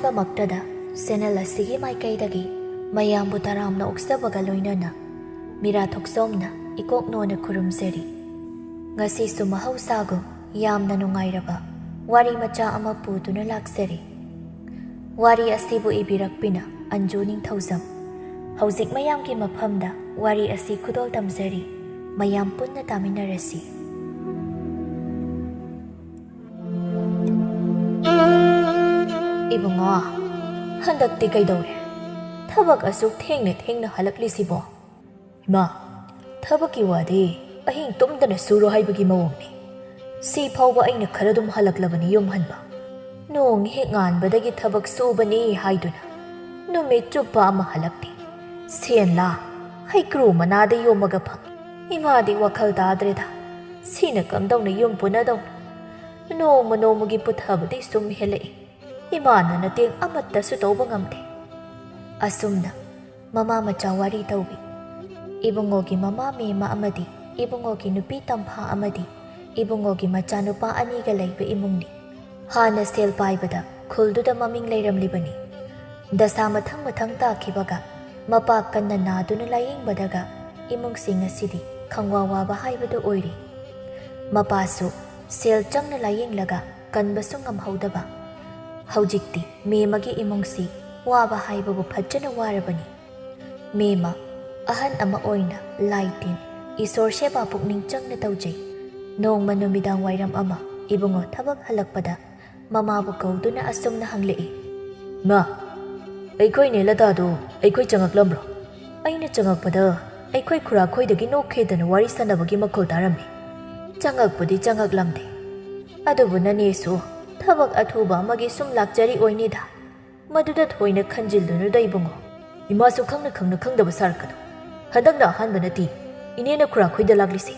ꯑꯍꯥꯟꯕꯃꯛꯇꯗ channel ꯑꯁꯤꯒꯤ ꯃꯥꯏꯀꯩꯗꯒꯤ ꯃꯌꯥꯝꯕꯨ ꯇꯔꯥꯝꯅ ꯑꯣꯛꯆꯕꯒ ꯂꯣꯏꯅꯅ ꯃꯤꯔꯥ ꯊꯣꯛꯆꯣꯝꯅ ꯏꯀꯣꯛꯅꯣꯅ ꯈꯨꯔꯨꯝꯖꯔꯤ꯫ ꯉꯁꯤꯁꯨ ꯃꯍꯧꯁꯥꯒꯨꯝ ꯌꯥꯝꯅ ꯅꯨꯡꯉꯥꯏꯔꯕ ꯋꯥꯔꯤ ꯃꯆꯥ ꯑꯃ ꯄꯨꯗꯨꯅ ꯂꯥꯛꯆꯔꯤ꯫ ꯋꯥꯔꯤ ꯑꯁꯤꯕꯨ ꯏꯕꯤꯔꯛꯄꯤꯅ ꯑꯟꯖꯨ ꯅꯤꯡꯊꯧꯖꯝ꯫ ꯍꯧꯖꯤꯛ ꯃꯌꯥꯝꯒꯤ ꯃꯐꯝꯗ ꯋꯥꯔꯤ ꯑꯁꯤ ꯈꯨꯗꯣꯜ ꯇꯝꯖꯔꯤ꯫ ꯃꯌꯥꯝ ꯄꯨꯟꯅ ꯇꯥꯃꯤꯟꯅꯔꯁꯤ꯫ ꯏꯕꯨꯡꯉꯣ, ꯍꯟꯗꯛꯇꯤ ꯀꯩꯗꯧꯔꯦ? ꯊꯕꯛ ꯑꯁꯨꯛ ꯊꯦꯡꯅ ꯍꯜꯂꯛꯂꯤꯁꯤꯕꯣ? ꯏꯃꯥ, ꯊꯕꯛꯀꯤ ꯋꯥꯗꯤ ꯑꯍꯤꯡ ꯇꯨꯝꯗꯅ ꯁꯨꯔꯣ ꯍꯥꯏꯕꯒꯤ ꯃꯑꯣꯡꯅꯤ꯫ ꯁꯤ ꯐꯥꯎꯕ ꯑꯩꯅ ꯈꯔ ꯑꯗꯨꯝ ꯍꯜꯂꯛꯂꯕꯅꯤ ꯌꯨꯝ ꯍꯟꯕ꯫ ꯅꯣꯡ ꯍꯦꯛ ꯉꯥꯟꯕꯗꯒꯤ ꯊꯕꯛ ꯁꯨꯕꯅꯤ ꯍꯥꯏꯗꯨꯅ ꯅꯨꯃꯤꯠ ꯆꯨꯞꯄ ꯑꯃ ꯍꯜꯂꯛꯇꯦ꯫ ꯁꯦꯟꯂꯥ ꯍꯩꯀ꯭ꯔꯨ ꯃꯅꯥꯗ ꯌꯣꯝꯃꯒ ꯐꯪꯏ꯫ ꯏꯃꯥꯗꯤ ꯋꯥꯈꯜ ꯇꯥꯗ꯭ꯔꯦꯗ, ꯁꯤꯅ ꯀꯝꯗꯧꯅ ꯌꯨꯝ ꯄꯨꯅꯗꯧꯅ? ꯅꯣꯡꯃꯒꯤ ꯄꯨꯊꯕꯗꯤ ꯁꯨꯝ ꯍꯦꯜꯂꯛꯏ꯫ ꯏꯃꯥꯅ ꯃꯇꯦꯡ ꯑꯃꯠꯇꯁꯨ ꯇꯧꯕ ꯉꯝꯗꯦ꯫ ꯑꯁꯨꯝꯅ ꯃꯃꯥ ꯃꯆꯥ ꯋꯥꯔꯤ ꯇꯧꯏ꯫ ꯏꯕꯨꯡꯉꯣꯒꯤ ꯃꯃꯥ ꯃꯦꯝꯃ ꯑꯃꯗꯤ ꯏꯕꯨꯡꯉꯣꯒꯤ ꯅꯨꯄꯤ ꯇꯝꯐꯥ ꯑꯃꯗꯤ ꯏꯕꯨꯡꯉꯣꯒꯤ ꯃꯆꯥꯅꯨꯄꯥ ꯑꯅꯤꯒ ꯂꯩꯕ ꯏꯃꯨꯡꯅꯤ꯫ ꯍꯥꯟꯅ ꯁꯦꯜ ꯄꯥꯏꯕꯗ ꯈꯨꯜꯗꯨꯗ ꯃꯃꯤꯡ ꯂꯩꯔꯝꯂꯤꯕꯅꯤ꯫ ꯗꯁꯥ ꯃꯊꯪ ꯇꯥꯈꯤꯕꯒ ꯃꯄꯥ ꯀꯟꯅ ꯅꯥꯗꯨꯅ ꯂꯥꯌꯦꯡꯕꯗꯒ ꯏꯃꯨꯡꯁꯤꯡ ꯑꯁꯤꯗꯤ ꯈꯪꯋꯥ ꯋꯥꯕ ꯍꯥꯏꯕꯗꯨ ꯑꯣꯏꯔꯤ꯫ ꯃꯄꯥꯁꯨ ꯁꯦꯜ ꯆꯪꯅ ꯂꯥꯌꯦꯡꯂꯒ ꯀꯟꯕꯁꯨ ꯉꯝꯍꯧꯗꯕ꯫ ꯍꯧꯖꯤꯛꯇꯤ ꯃꯦꯝꯃꯒꯤ ꯏꯃꯨꯡꯁꯤ ꯋꯥꯕ ꯍꯥꯏꯕꯕꯨ ꯐꯖꯅ ꯋꯥꯔꯕꯅꯤ꯫ ꯃꯦꯝꯃ ꯑꯍꯟ ꯑꯃ ꯑꯣꯏꯅ ꯂꯥꯏ ꯇꯤꯟ ꯏꯁꯣꯔ ꯁꯦꯕꯥ ꯄꯨꯛꯅꯤꯡ ꯆꯪꯅ ꯇꯧꯖꯩ꯫ ꯅꯣꯡꯃ ꯅꯨꯃꯤꯗꯥꯡ ꯋꯥꯏꯔꯝ ꯑꯃ ꯏꯕꯨꯡꯉꯣ ꯊꯕꯛ ꯍꯜꯂꯛꯄꯗ ꯃꯃꯥꯕꯨ ꯀꯧꯗꯨꯅ ꯑꯁꯨꯝꯅ ꯍꯪꯂꯛꯏ꯫ ꯏꯃꯥ, ꯑꯩꯈꯣꯏ ꯅꯦꯂꯇꯥꯗꯣ ꯑꯩꯈꯣꯏ ꯆꯪꯉꯛꯂꯝꯕ꯭ꯔꯣ? ꯑꯩꯅ ꯆꯪꯉꯛꯄꯗ ꯑꯩꯈꯣꯏ ꯈꯨꯔꯥꯈꯣꯏꯗꯒꯤ ꯅꯣꯛꯈꯦꯗꯅ ꯋꯥꯔꯤ ꯁꯥꯟꯅꯕꯒꯤ ꯃꯈꯣꯜ ꯇꯥꯔꯝꯃꯤ꯫ ꯆꯪꯉꯛꯄꯨꯗꯤ ꯆꯪꯉꯛꯂꯝꯗꯦ, ꯑꯗꯨꯕꯨ ꯅꯅꯦꯁꯨ ꯊꯕꯛ ꯑꯊꯨꯕ ꯑꯃꯒꯤ ꯁꯨꯝ ꯂꯥꯛꯆꯔꯤ ꯑꯣꯏꯅꯤꯗ꯫ ꯃꯗꯨꯗ ꯊꯣꯏꯅ ꯈꯟꯖꯤꯜꯂꯨꯅꯨꯗ ꯏꯕꯨꯡꯉꯣ꯫ ꯏꯃꯥꯁꯨ ꯈꯪꯅ ꯈꯪꯗꯕ ꯁꯥꯔꯛꯀꯅꯨ꯫ ꯍꯟꯗꯛꯅ ꯑꯍꯥꯟꯕ ꯅꯠꯇꯦ ꯏꯅꯦꯅ ꯈꯨꯔꯥꯈꯣꯏꯗ ꯂꯥꯛꯂꯤꯁꯤ꯫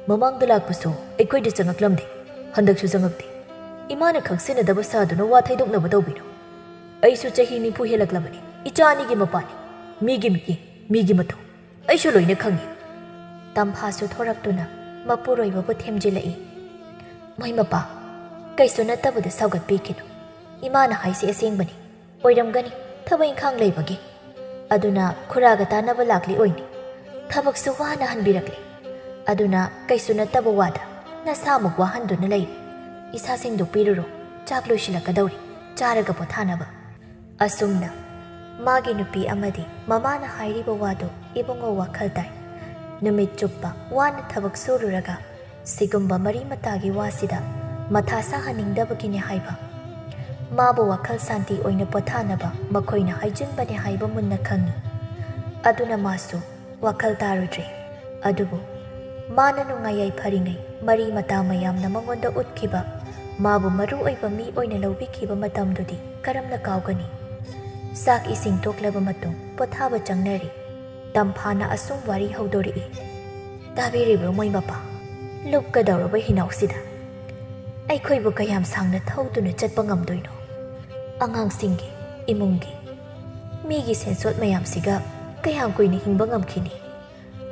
ꯃꯃꯥꯡꯗ ꯂꯥꯛꯄꯁꯨ ꯑꯩꯈꯣꯏꯗ ꯆꯪꯉꯛꯂꯝꯗꯦ, ꯍꯟꯗꯛꯁꯨ ꯆꯪꯉꯛꯇꯦ꯫ ꯏꯃꯥꯅ ꯈꯪꯁꯤꯟꯅꯗꯕ ꯁꯥꯗꯨꯅ ꯋꯥ ꯊꯩꯗꯣꯛꯅꯕ ꯇꯧꯕꯤꯅꯨ꯫ ꯑꯩꯁꯨ ꯆꯍꯤ 90 ꯍꯦꯜꯂꯛꯂꯕꯅꯤ꯫ ꯏꯆꯥ ꯑꯅꯤꯒꯤ ꯃꯄꯥꯅꯤ꯫ ꯃꯤꯒꯤ ꯃꯤꯠꯌꯦꯡ, ꯃꯤꯒꯤ ꯃꯊꯧ ꯑꯩꯁꯨ ꯂꯣꯏꯅ ꯈꯪꯏ꯫ ꯇꯝꯐꯥꯁꯨ ꯊꯣꯔꯛꯇꯨꯅ ꯃꯄꯨꯔꯣꯏꯕꯕꯨ ꯊꯦꯝꯖꯤꯜꯂꯛꯏ꯫ ꯃꯣꯏ ꯃꯄꯥ, ꯀꯩꯁꯨ ꯅꯠꯇꯕꯗ ꯁꯥꯎꯒꯠꯄꯤꯈꯤꯅꯨ꯫ ꯏꯃꯥꯅ ꯍꯥꯏꯁꯤ ꯑꯁꯦꯡꯕꯅꯤ꯫ ꯑꯣꯏꯔꯝꯒꯅꯤ ꯊꯕꯛ ꯏꯪꯈꯥꯡ ꯂꯩꯕꯒꯤ, ꯑꯗꯨꯅ ꯈꯨꯔꯥꯒ ꯇꯥꯟꯅꯕ ꯂꯥꯛꯂꯤ ꯑꯣꯏꯅꯤ꯫ ꯊꯕꯛꯁꯨ ꯋꯥꯅ ꯍꯟꯕꯤꯔꯛꯂꯤ, ꯑꯗꯨꯅ ꯀꯩꯁꯨ ꯅꯠꯇꯕ ꯋꯥꯗ ꯅꯁꯥꯃꯨꯛ ꯋꯥꯍꯟꯗꯨꯅ ꯂꯩꯔꯤ꯫ ꯏꯁꯥ ꯁꯦꯡꯗꯣꯛꯄꯤꯔꯨꯔꯣ, ꯆꯥꯛ ꯂꯣꯏꯁꯤꯜꯂꯛꯀꯗꯧꯔꯤ, ꯆꯥꯔꯒ ꯄꯣꯊꯥꯅꯕ꯫ ꯑꯁꯨꯝꯅ ꯃꯥꯒꯤ ꯅꯨꯄꯤ ꯑꯃꯗꯤ ꯃꯃꯥꯅ ꯍꯥꯏꯔꯤꯕ ꯋꯥꯗꯨ ꯏꯕꯨꯡꯉꯣ ꯋꯥꯈꯜ ꯇꯥꯏ꯫ ꯅꯨꯃꯤꯠ ꯆꯨꯞꯄ ꯋꯥꯅ ꯊꯕꯛ ꯁꯨꯔꯨꯔꯒ ꯁꯤꯒꯨꯝꯕ ꯃꯔꯤ ꯃꯇꯥꯒꯤ ꯋꯥꯁꯤꯗ ꯃꯊꯥ ꯁꯥꯍꯟꯅꯤꯡꯗꯕꯒꯤꯅꯦ ꯍꯥꯏꯕ꯫ ꯃꯥꯕꯨ ꯋꯥꯈꯜ ꯁꯥꯟꯇꯤ ꯑꯣꯏꯅ ꯄꯣꯊꯥꯅꯕ ꯃꯈꯣꯏꯅ ꯍꯥꯏꯖꯤꯟꯕꯅꯦ ꯍꯥꯏꯕ ꯃꯨꯟꯅ ꯈꯪꯏ꯫ ꯑꯗꯨꯅ ꯃꯥꯁꯨ ꯋꯥꯈꯜ ꯇꯥꯔꯨꯗ꯭ꯔꯦ꯫ ꯑꯗꯨꯕꯨ ꯃꯥꯅ ꯅꯨꯡꯉꯥꯏ ꯌꯥꯏꯐꯔꯤꯉꯩ ꯃꯔꯤ ꯃꯇꯥ ꯃꯌꯥꯝꯅ ꯃꯉꯣꯟꯗ ꯎꯠꯈꯤꯕ, ꯃꯥꯕꯨ ꯃꯔꯨ ꯑꯣꯏꯕ ꯃꯤ ꯑꯣꯏꯅ ꯂꯧꯕꯤꯈꯤꯕ ꯃꯇꯝꯗꯨꯗꯤ ꯀꯔꯝꯅ ꯀꯥꯎꯒꯅꯤ? ꯆꯥꯛ ꯏꯁꯤꯡ ꯇꯣꯛꯂꯕ ꯃꯇꯨꯡ ꯄꯣꯊꯥꯕ ꯆꯪꯅꯔꯤ꯫ ꯇꯝꯐꯥꯅ ꯑꯁꯨꯝ ꯋꯥꯔꯤ ꯍꯧꯗꯣꯔꯛꯏ꯫ ꯇꯥꯕꯤꯔꯤꯕ꯭ꯔꯣ ꯃꯣꯏ ꯃꯄꯥ? ꯂꯨꯞꯀꯗꯧꯔꯕ ꯍꯤꯅꯥꯎꯁꯤꯗ ꯑꯩꯈꯣꯏꯕꯨ ꯀꯌꯥꯝ ꯁꯥꯡꯅ ꯊꯧꯗꯨꯅ ꯆꯠꯄ ꯉꯝꯗꯣꯏꯅꯣ? ꯑꯉꯥꯡꯁꯤꯡꯒꯤ, ꯏꯃꯨꯡꯒꯤ, ꯃꯤꯒꯤ ꯁꯦꯟꯁꯣꯠ ꯃꯌꯥꯝꯁꯤꯒ ꯀꯌꯥꯝ ꯀꯨꯏꯅ ꯍꯤꯡꯕ ꯉꯝꯈꯤꯅꯤ?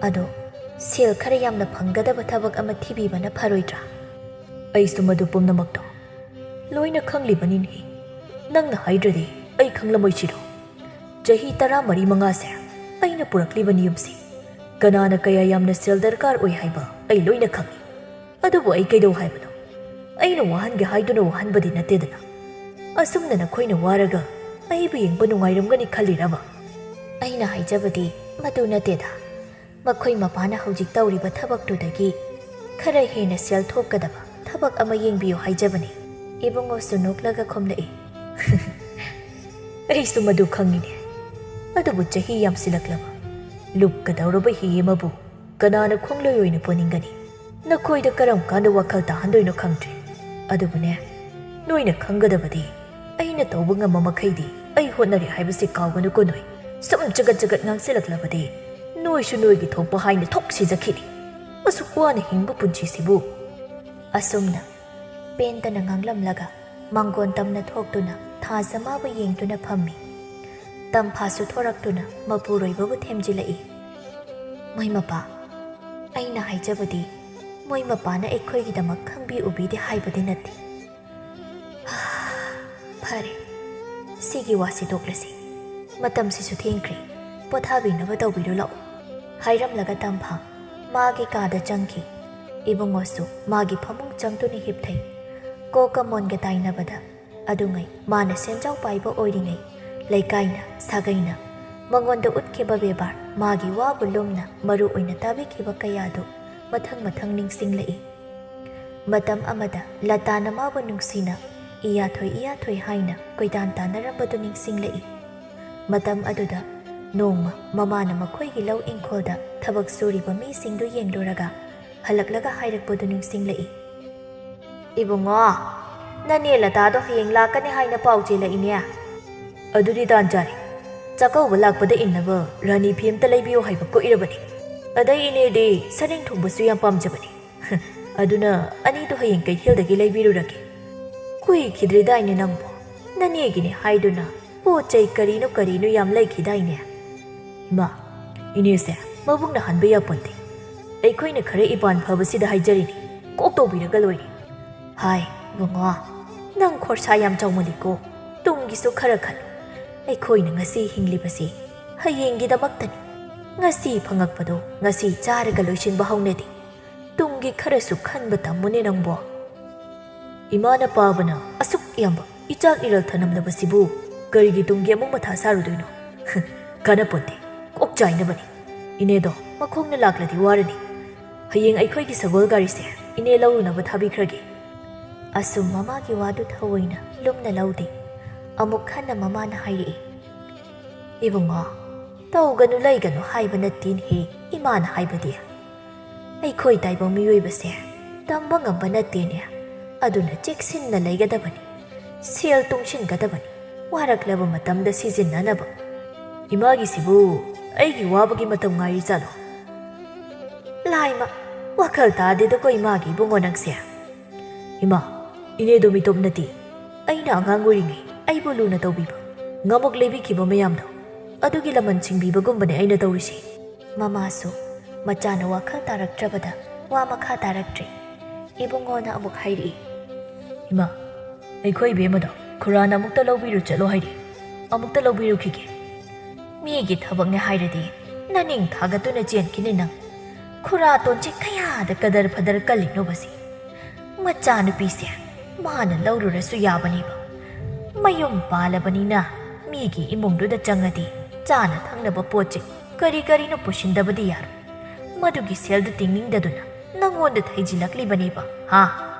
ꯑꯗꯣ ꯁꯦꯜ ꯈꯔ ꯌꯥꯝꯅ ꯐꯪꯒꯗꯕ ꯊꯕꯛ ꯑꯃ ꯊꯤꯕꯤꯕꯅ ꯐꯔꯣꯏꯗ꯭ꯔꯥ? ꯑꯩꯁꯨ ꯃꯗꯨ ꯄꯨꯝꯅꯃꯛꯇꯣ ꯂꯣꯏꯅ ꯈꯪꯂꯤꯕꯅꯤꯅꯦ꯫ ꯅꯪꯅ ꯍꯥꯏꯗ꯭ꯔꯗꯤ ꯑꯩ ꯈꯪꯂꯝꯃꯣꯏꯁꯤꯔꯣ? ꯆꯍꯤ 15-16 ꯑꯩꯅ ꯄꯨꯔꯛꯂꯤꯕꯅꯤ ꯌꯨꯝꯁꯤ꯫ ꯀꯅꯥꯅ ꯀꯌꯥ ꯌꯥꯝꯅ ꯁꯦꯜ ꯗꯔꯀꯥꯔ ꯑꯣꯏ ꯍꯥꯏꯕ ꯑꯩ ꯂꯣꯏꯅ ꯈꯪꯏ꯫ ꯑꯗꯨꯕꯨ ꯑꯩ ꯀꯩꯗꯧ ꯍꯥꯏꯕꯅꯣ? ꯑꯩꯅ ꯋꯥꯍꯟꯒꯦ ꯍꯥꯏꯗꯨꯅ ꯋꯥꯍꯟꯕꯗꯤ ꯅꯠꯇꯦꯗꯅ꯫ ꯑꯁꯨꯝꯅ ꯅꯈꯣꯏꯅ ꯋꯥꯔꯒ ꯑꯩꯕꯨ ꯌꯦꯡꯕ ꯅꯨꯡꯉꯥꯏꯔꯝꯒꯅꯤ ꯈꯜꯂꯤꯔꯕ? ꯑꯩꯅ ꯍꯥꯏꯖꯕꯗꯤ ꯃꯗꯨ ꯅꯠꯇꯦꯗ꯫ ꯃꯈꯣꯏ ꯃꯄꯥꯅ ꯍꯧꯖꯤꯛ ꯇꯧꯔꯤꯕ ꯊꯕꯛꯇꯨꯗꯒꯤ ꯈꯔ ꯍꯦꯟꯅ ꯁꯦꯜ ꯊꯣꯛꯀꯗꯕ ꯊꯕꯛ ꯑꯃ ꯌꯦꯡꯕꯤꯌꯨ ꯍꯥꯏꯖꯕꯅꯤ꯫ ꯏꯕꯨꯡꯉꯣꯁꯨ ꯅꯣꯛꯂꯒ ꯈꯨꯝꯂꯛꯏ꯫ ꯑꯩꯁꯨ ꯃꯗꯨ ꯈꯪꯏꯅꯦ꯫ ꯑꯗꯨꯕꯨ ꯆꯍꯤ ꯌꯥꯝꯁꯤꯜꯂꯛꯂꯕ ꯂꯨꯞꯀꯗꯧꯔꯕ ꯍꯤ ꯑꯃꯕꯨ ꯀꯅꯥꯅ ꯈꯣꯡꯂꯣꯏ ꯑꯣꯏꯅ ꯄꯨꯅꯤꯡꯒꯅꯤ? ꯅꯈꯣꯏꯗ ꯀꯔꯝ ꯀꯥꯟꯗ ꯋꯥꯈꯜ ꯇꯥꯍꯟꯗꯣꯏꯅꯣ ꯈꯪꯗ꯭ꯔꯦ꯫ ꯑꯗꯨꯕꯨꯅꯦ, ꯅꯣꯏꯅ ꯈꯪꯒꯗꯕꯗꯤ ꯑꯩꯅ ꯇꯧꯕ ꯉꯝꯕ ꯃꯈꯩꯗꯤ ꯑꯩ ꯍꯣꯠꯅꯔꯤ ꯍꯥꯏꯕꯁꯤ ꯀꯥꯎꯒꯅꯨꯀꯣ ꯅꯣꯏ꯫ ꯁꯨꯝ ꯆꯒꯠ ꯉꯥꯡꯁꯤꯜꯂꯛꯂꯕꯗꯤ ꯅꯣꯏꯁꯨ ꯅꯣꯏꯒꯤ ꯊꯣꯛꯄ ꯍꯥꯏꯅ ꯊꯣꯛ ꯁꯤꯖꯈꯤꯅꯤ꯫ ꯑꯁꯨꯛ ꯋꯥꯅ ꯍꯤꯡꯕ ꯄꯨꯟꯁꯤꯁꯤꯕꯨ꯫ ꯑꯁꯨꯝꯅ ꯄꯦꯟꯗꯅ ꯉꯥꯡꯂꯝꯂꯒ ꯃꯥꯡꯒꯣꯟ ꯇꯝꯅ ꯊꯣꯛꯇꯨꯅ ꯊꯥꯖ ꯃꯥꯕꯨ ꯌꯦꯡꯗꯨꯅ ꯐꯝꯃꯤ꯫ ꯇꯝꯐꯥꯁꯨ ꯊꯣꯔꯛꯇꯨꯅ ꯃꯄꯨꯔꯣꯏꯕꯕꯨ ꯊꯦꯝꯖꯤꯜꯂꯛꯏ꯫ ꯃꯣꯏ ꯃꯄꯥ, ꯑꯩꯅ ꯍꯥꯏꯖꯕꯗꯤ ꯃꯣꯏ ꯃꯄꯥꯅ ꯑꯩꯈꯣꯏꯒꯤꯗꯃꯛ ꯈꯪꯕꯤ ꯎꯕꯤꯗꯦ ꯍꯥꯏꯕꯗꯤ ꯅꯠꯇꯦ꯫ ꯐꯔꯦ, ꯁꯤꯒꯤ ꯋꯥꯁꯤ ꯇꯣꯛꯂꯁꯤ ꯃꯇꯝꯁꯤꯁꯨ ꯊꯦꯡꯈ꯭ꯔꯦ ꯄꯣꯊꯥꯕꯤꯅꯕ ꯇꯧꯕꯤꯔꯣ ꯂꯥꯛꯑꯣ ꯍꯥꯏꯔꯝꯂꯒ ꯇꯝꯐꯥ ꯃꯥꯒꯤ ꯀꯥꯗ ꯆꯪꯈꯤ ꯏꯕꯨꯡꯉꯣꯁꯨ ꯃꯥꯒꯤ ꯐꯃꯨꯡ ꯆꯪꯗꯨꯅ ꯍꯤꯞꯊꯩ ꯀꯣꯛꯀ ꯃꯣꯟꯒ ꯇꯥꯏꯅꯕꯗ ꯑꯗꯨꯉꯩ ꯃꯥꯅ ꯁꯦꯟꯖꯥꯎ ꯄꯥꯏꯕ ꯑꯣꯏꯔꯤꯉꯩ ꯂꯩꯀꯥꯏꯅ ꯁꯥꯒꯩꯅ ꯃꯉꯣꯟꯗ ꯎꯠꯈꯤꯕ ꯕꯦꯕꯥꯔ ꯃꯥꯒꯤ ꯋꯥꯕꯨ ꯂꯨꯝꯅ ꯃꯔꯨ ꯑꯣꯏꯅ ꯇꯥꯕꯤꯈꯤꯕ ꯀꯌꯥꯗꯨ ꯃꯊꯪ ꯃꯊꯪ ꯅꯤꯡꯁꯤꯡꯂꯛꯏ ꯃꯇꯝ ꯑꯃꯗ ꯂꯇꯥꯅ ꯃꯥꯕꯨ ꯅꯨꯡꯁꯤꯅ ꯏꯌꯥꯊꯣꯏ ꯍꯥꯏꯅ ꯀꯣꯏꯇꯥꯟ ꯇꯥꯟꯅꯔꯝꯕꯗꯨ ꯅꯤꯡꯁꯤꯡꯂꯛꯏ ꯃꯇꯝ ꯑꯗꯨꯗ ꯅꯣꯡꯃ ꯃꯃꯥꯅ ꯃꯈꯣꯏꯒꯤ ꯂꯧ ꯏꯪꯈꯣꯜꯗ ꯊꯕꯛ ꯁꯨꯔꯤꯕ ꯃꯤꯁꯤꯡꯗꯨ ꯌꯦꯡꯂꯨꯔꯒ ꯍꯜꯂꯛꯂꯒ ꯍꯥꯏꯔꯛꯄꯗꯨ ꯅꯤꯡꯁꯤꯡꯂꯛꯏ ꯏꯕꯨꯡꯉꯣ ꯅꯅꯦ ꯂꯇꯥꯗꯣ ꯍꯌꯦꯡ ꯂꯥꯛꯀꯅꯤ ꯍꯥꯏꯅ ꯄꯥꯎ ꯆꯦꯜꯂꯛꯏꯅꯦ ꯑꯗꯨꯗꯤ ꯇꯥꯟ ꯆꯥꯔꯦ ꯆꯥꯛꯀꯧꯕ ꯂꯥꯛꯄꯗ ꯏꯟꯅꯕ ꯔꯥꯅꯤ ꯐꯤ ꯑꯃꯇ ꯂꯩꯕꯤꯌꯣ ꯍꯥꯏꯕ ꯀꯨꯏꯔꯕꯅꯤ ꯑꯗꯩ ꯏꯅꯦꯗꯤ ꯁꯔꯦꯡ ꯊꯣꯡꯕꯁꯨ ꯌꯥꯝ ꯄꯥꯝꯖꯕꯅꯤ ꯑꯗꯨꯅ ꯑꯅꯤꯗꯨ ꯍꯌꯦꯡ ꯀꯩꯊꯦꯜꯗꯒꯤ ꯂꯩꯕꯤꯔꯨꯔꯒꯦ ꯀꯨꯏꯈꯤꯗ꯭ꯔꯤꯗꯥꯏꯅꯦ ꯅꯪꯕꯨ ꯅꯅꯦꯒꯤꯅꯦ ꯍꯥꯏꯗꯨꯅ ꯄꯣꯠ ꯆꯩ ꯀꯔꯤꯅꯣ ꯌꯥꯝ ꯂꯩꯈꯤꯗꯥꯏꯅꯦ ꯏꯃꯥ ꯏꯅꯦꯁꯦ ꯃꯕꯨꯛꯅ ꯍꯟꯕ ꯌꯥꯄꯣꯟꯇꯦ ꯑꯩꯈꯣꯏꯅ ꯈꯔ ꯏꯄꯥꯟ ꯐꯕꯁꯤꯗ ꯍꯥꯏꯖꯔꯤꯅꯤ ꯀꯣꯛ ꯇꯧꯕꯤꯔꯒ ꯂꯣꯏꯔꯦ ꯍꯥꯏ ꯏꯕꯨꯡꯉꯣ ꯅꯪ ꯈꯣꯔꯁꯥ ꯌꯥꯝ ꯆꯥꯎꯃꯜꯂꯤꯀꯣ ꯇꯨꯡꯒꯤꯁꯨ ꯈꯔ ꯈꯜꯂꯨ ꯑꯩꯈꯣꯏꯅ ꯉꯁꯤ ꯍꯤꯡꯂꯤꯕꯁꯤ ꯍꯌꯦꯡꯒꯤꯗꯃꯛꯇꯅꯤ ꯉꯁꯤ ꯐꯪꯉꯛꯄꯗꯣ ꯉꯁꯤ ꯆꯥꯔꯒ ꯂꯣꯏꯁꯤꯟꯕ ꯍꯧꯅꯗꯦ ꯇꯨꯡꯒꯤ ꯈꯔꯁꯨ ꯈꯟꯕ ꯇꯝꯃꯨꯅꯦ ꯅꯪꯕꯣ ꯏꯃꯥꯅ ꯄꯥꯕꯅ ꯑꯁꯨꯛ ꯌꯥꯝꯕ ꯏꯆꯥꯛ ꯏꯔꯜ ꯊꯅꯝꯂꯕꯁꯤꯕꯨ ꯀꯔꯤꯒꯤ ꯇꯨꯡꯒꯤ ꯑꯃꯨꯛ ꯃꯊꯥ ꯁꯥꯔꯨꯗꯣꯏꯅꯣ ꯀꯥꯟꯅꯄꯣꯟꯇꯦ ꯀꯣꯛ ꯆꯥꯏꯅꯕꯅꯤ ꯏꯅꯦꯗꯣ ꯃꯈꯣꯡꯅ ꯂꯥꯛꯂꯗꯤ ꯋꯥꯔꯅꯤ ꯍꯌꯦꯡ ꯑꯩꯈꯣꯏꯒꯤ ꯁꯒꯣꯜ ꯒꯥꯔꯤꯁꯦ ꯏꯅꯦ ꯂꯧꯔꯨꯅꯕ ꯊꯥꯕꯤꯈ꯭ꯔꯒꯦ ꯑꯁꯨꯝ ꯃꯃꯥꯒꯤ ꯋꯥꯗꯨ ꯊꯑꯣꯏꯅ ꯂꯨꯝꯅ ꯂꯧꯗꯦ ꯑꯃꯨꯛ ꯍꯟꯅ ꯃꯃꯥꯅ ꯍꯥꯏꯔꯛꯏ ꯏꯕꯨꯡꯉꯣ ꯇꯧꯒꯅꯨ ꯂꯩꯒꯅꯨ ꯍꯥꯏꯕ ꯅꯠꯇꯦꯅꯦꯍꯦ ꯏꯃꯥꯅ ꯍꯥꯏꯕꯗꯤ ꯑꯩꯈꯣꯏ ꯇꯥꯏꯕꯪ ꯃꯤꯑꯣꯏꯕꯁꯦ ꯇꯝꯕ ꯉꯝꯕ ꯅꯠꯇꯦꯅꯦ ꯑꯗꯨꯅ ꯆꯦꯛꯁꯤꯟꯅ ꯂꯩꯒꯗꯕꯅꯤ ꯁꯦꯜ ꯇꯨꯡꯁꯤꯟꯒꯗꯕꯅꯤ ꯋꯥꯔꯛꯂꯕ ꯃꯇꯝꯗ ꯁꯤꯖꯤꯟꯅꯅꯕ ꯏꯃꯥꯒꯤꯁꯤꯕꯨ ꯑꯩꯒꯤ ꯋꯥꯕꯒꯤ ꯃꯇꯝ ꯉꯥꯏꯔꯤ ꯖꯥꯠꯂꯣ ꯂꯥꯏꯃ ꯋꯥꯈꯜ ꯇꯥꯗꯦꯗꯀꯣ ꯏꯃꯥꯒꯤ ꯏꯕꯨꯡꯉꯣ ꯅꯪꯁꯦ ꯏꯃꯥ ꯏꯅꯦꯗꯣ ꯃꯤꯇꯣꯞ ꯅꯠꯇꯦ ꯑꯩꯅ ꯑꯉꯥꯡ ꯑꯣꯏꯔꯤꯉꯩ ꯑꯩꯕꯨ ꯂꯨꯅ ꯇꯧꯕꯤꯕ ꯉꯃꯛ ꯂꯩꯕꯤꯈꯤꯕ ꯃꯌꯥꯝꯗꯣ ꯑꯗꯨꯒꯤ ꯂꯃꯟ ꯁꯤꯡꯕꯤꯕꯒꯨꯝꯕꯅꯦ ꯑꯩꯅ ꯇꯧꯔꯤꯁꯤ ꯃꯃꯥꯁꯨ ꯃꯆꯥꯅ ꯋꯥꯈꯜ ꯇꯥꯔꯛꯇ꯭ꯔꯕꯗ ꯋꯥ ꯃꯈꯥ ꯇꯥꯔꯛꯇ꯭ꯔꯦ ꯏꯕꯨꯡꯉꯣꯅ ꯑꯃꯨꯛ ꯍꯥꯏꯔꯛꯏ ꯏꯃꯥ ꯑꯩꯈꯣꯏ ꯏꯕꯦꯝꯃꯗꯣ ꯈꯨꯔꯥꯅ ꯑꯃꯨꯛꯇ ꯂꯧꯕꯤꯔꯨ ꯆꯠꯂꯣ ꯍꯥꯏꯔꯤ ꯑꯃꯨꯛꯇ ꯂꯧꯕꯤꯔꯨꯈꯤꯒꯦ ꯃꯤꯒꯤ ꯊꯕꯛꯅꯦ ꯍꯥꯏꯔꯗꯤ ꯅꯅꯤꯡ ꯊꯥꯒꯠꯇꯨꯅ ꯆꯦꯟꯈꯤꯅꯤ ꯅꯪ ꯈꯨꯔꯥꯇꯣꯟꯁꯦ ꯀꯌꯥꯗ ꯀꯗꯔ ꯐꯗꯔ ꯀꯜꯂꯤꯅꯣꯕꯁꯤ ꯃꯆꯥꯅꯨꯄꯤꯁꯦ ꯃꯥꯅ ꯂꯧꯔꯨꯔꯁꯨ ꯌꯥꯕꯅꯦꯕ ꯃꯌꯨꯝ ꯄꯥꯜꯂꯕꯅꯤꯅ ꯃꯤꯒꯤ ꯏꯃꯨꯡꯗꯨꯗ ꯆꯪꯉꯗꯤ ꯆꯥꯅ ꯊꯛꯅꯕ ꯄꯣꯠ ꯆꯩ ꯀꯔꯤꯅꯣ ꯄꯨꯁꯤꯟꯗꯕꯗꯤ ꯌꯥꯔꯣꯏ ꯃꯗꯨꯒꯤ ꯁꯦꯜꯗꯨ ꯇꯤꯡꯅꯤꯡꯗꯗꯨꯅ ꯅꯪꯉꯣꯟꯗ ꯊꯩꯖꯤꯜꯂꯛꯂꯤꯕꯅꯦꯕ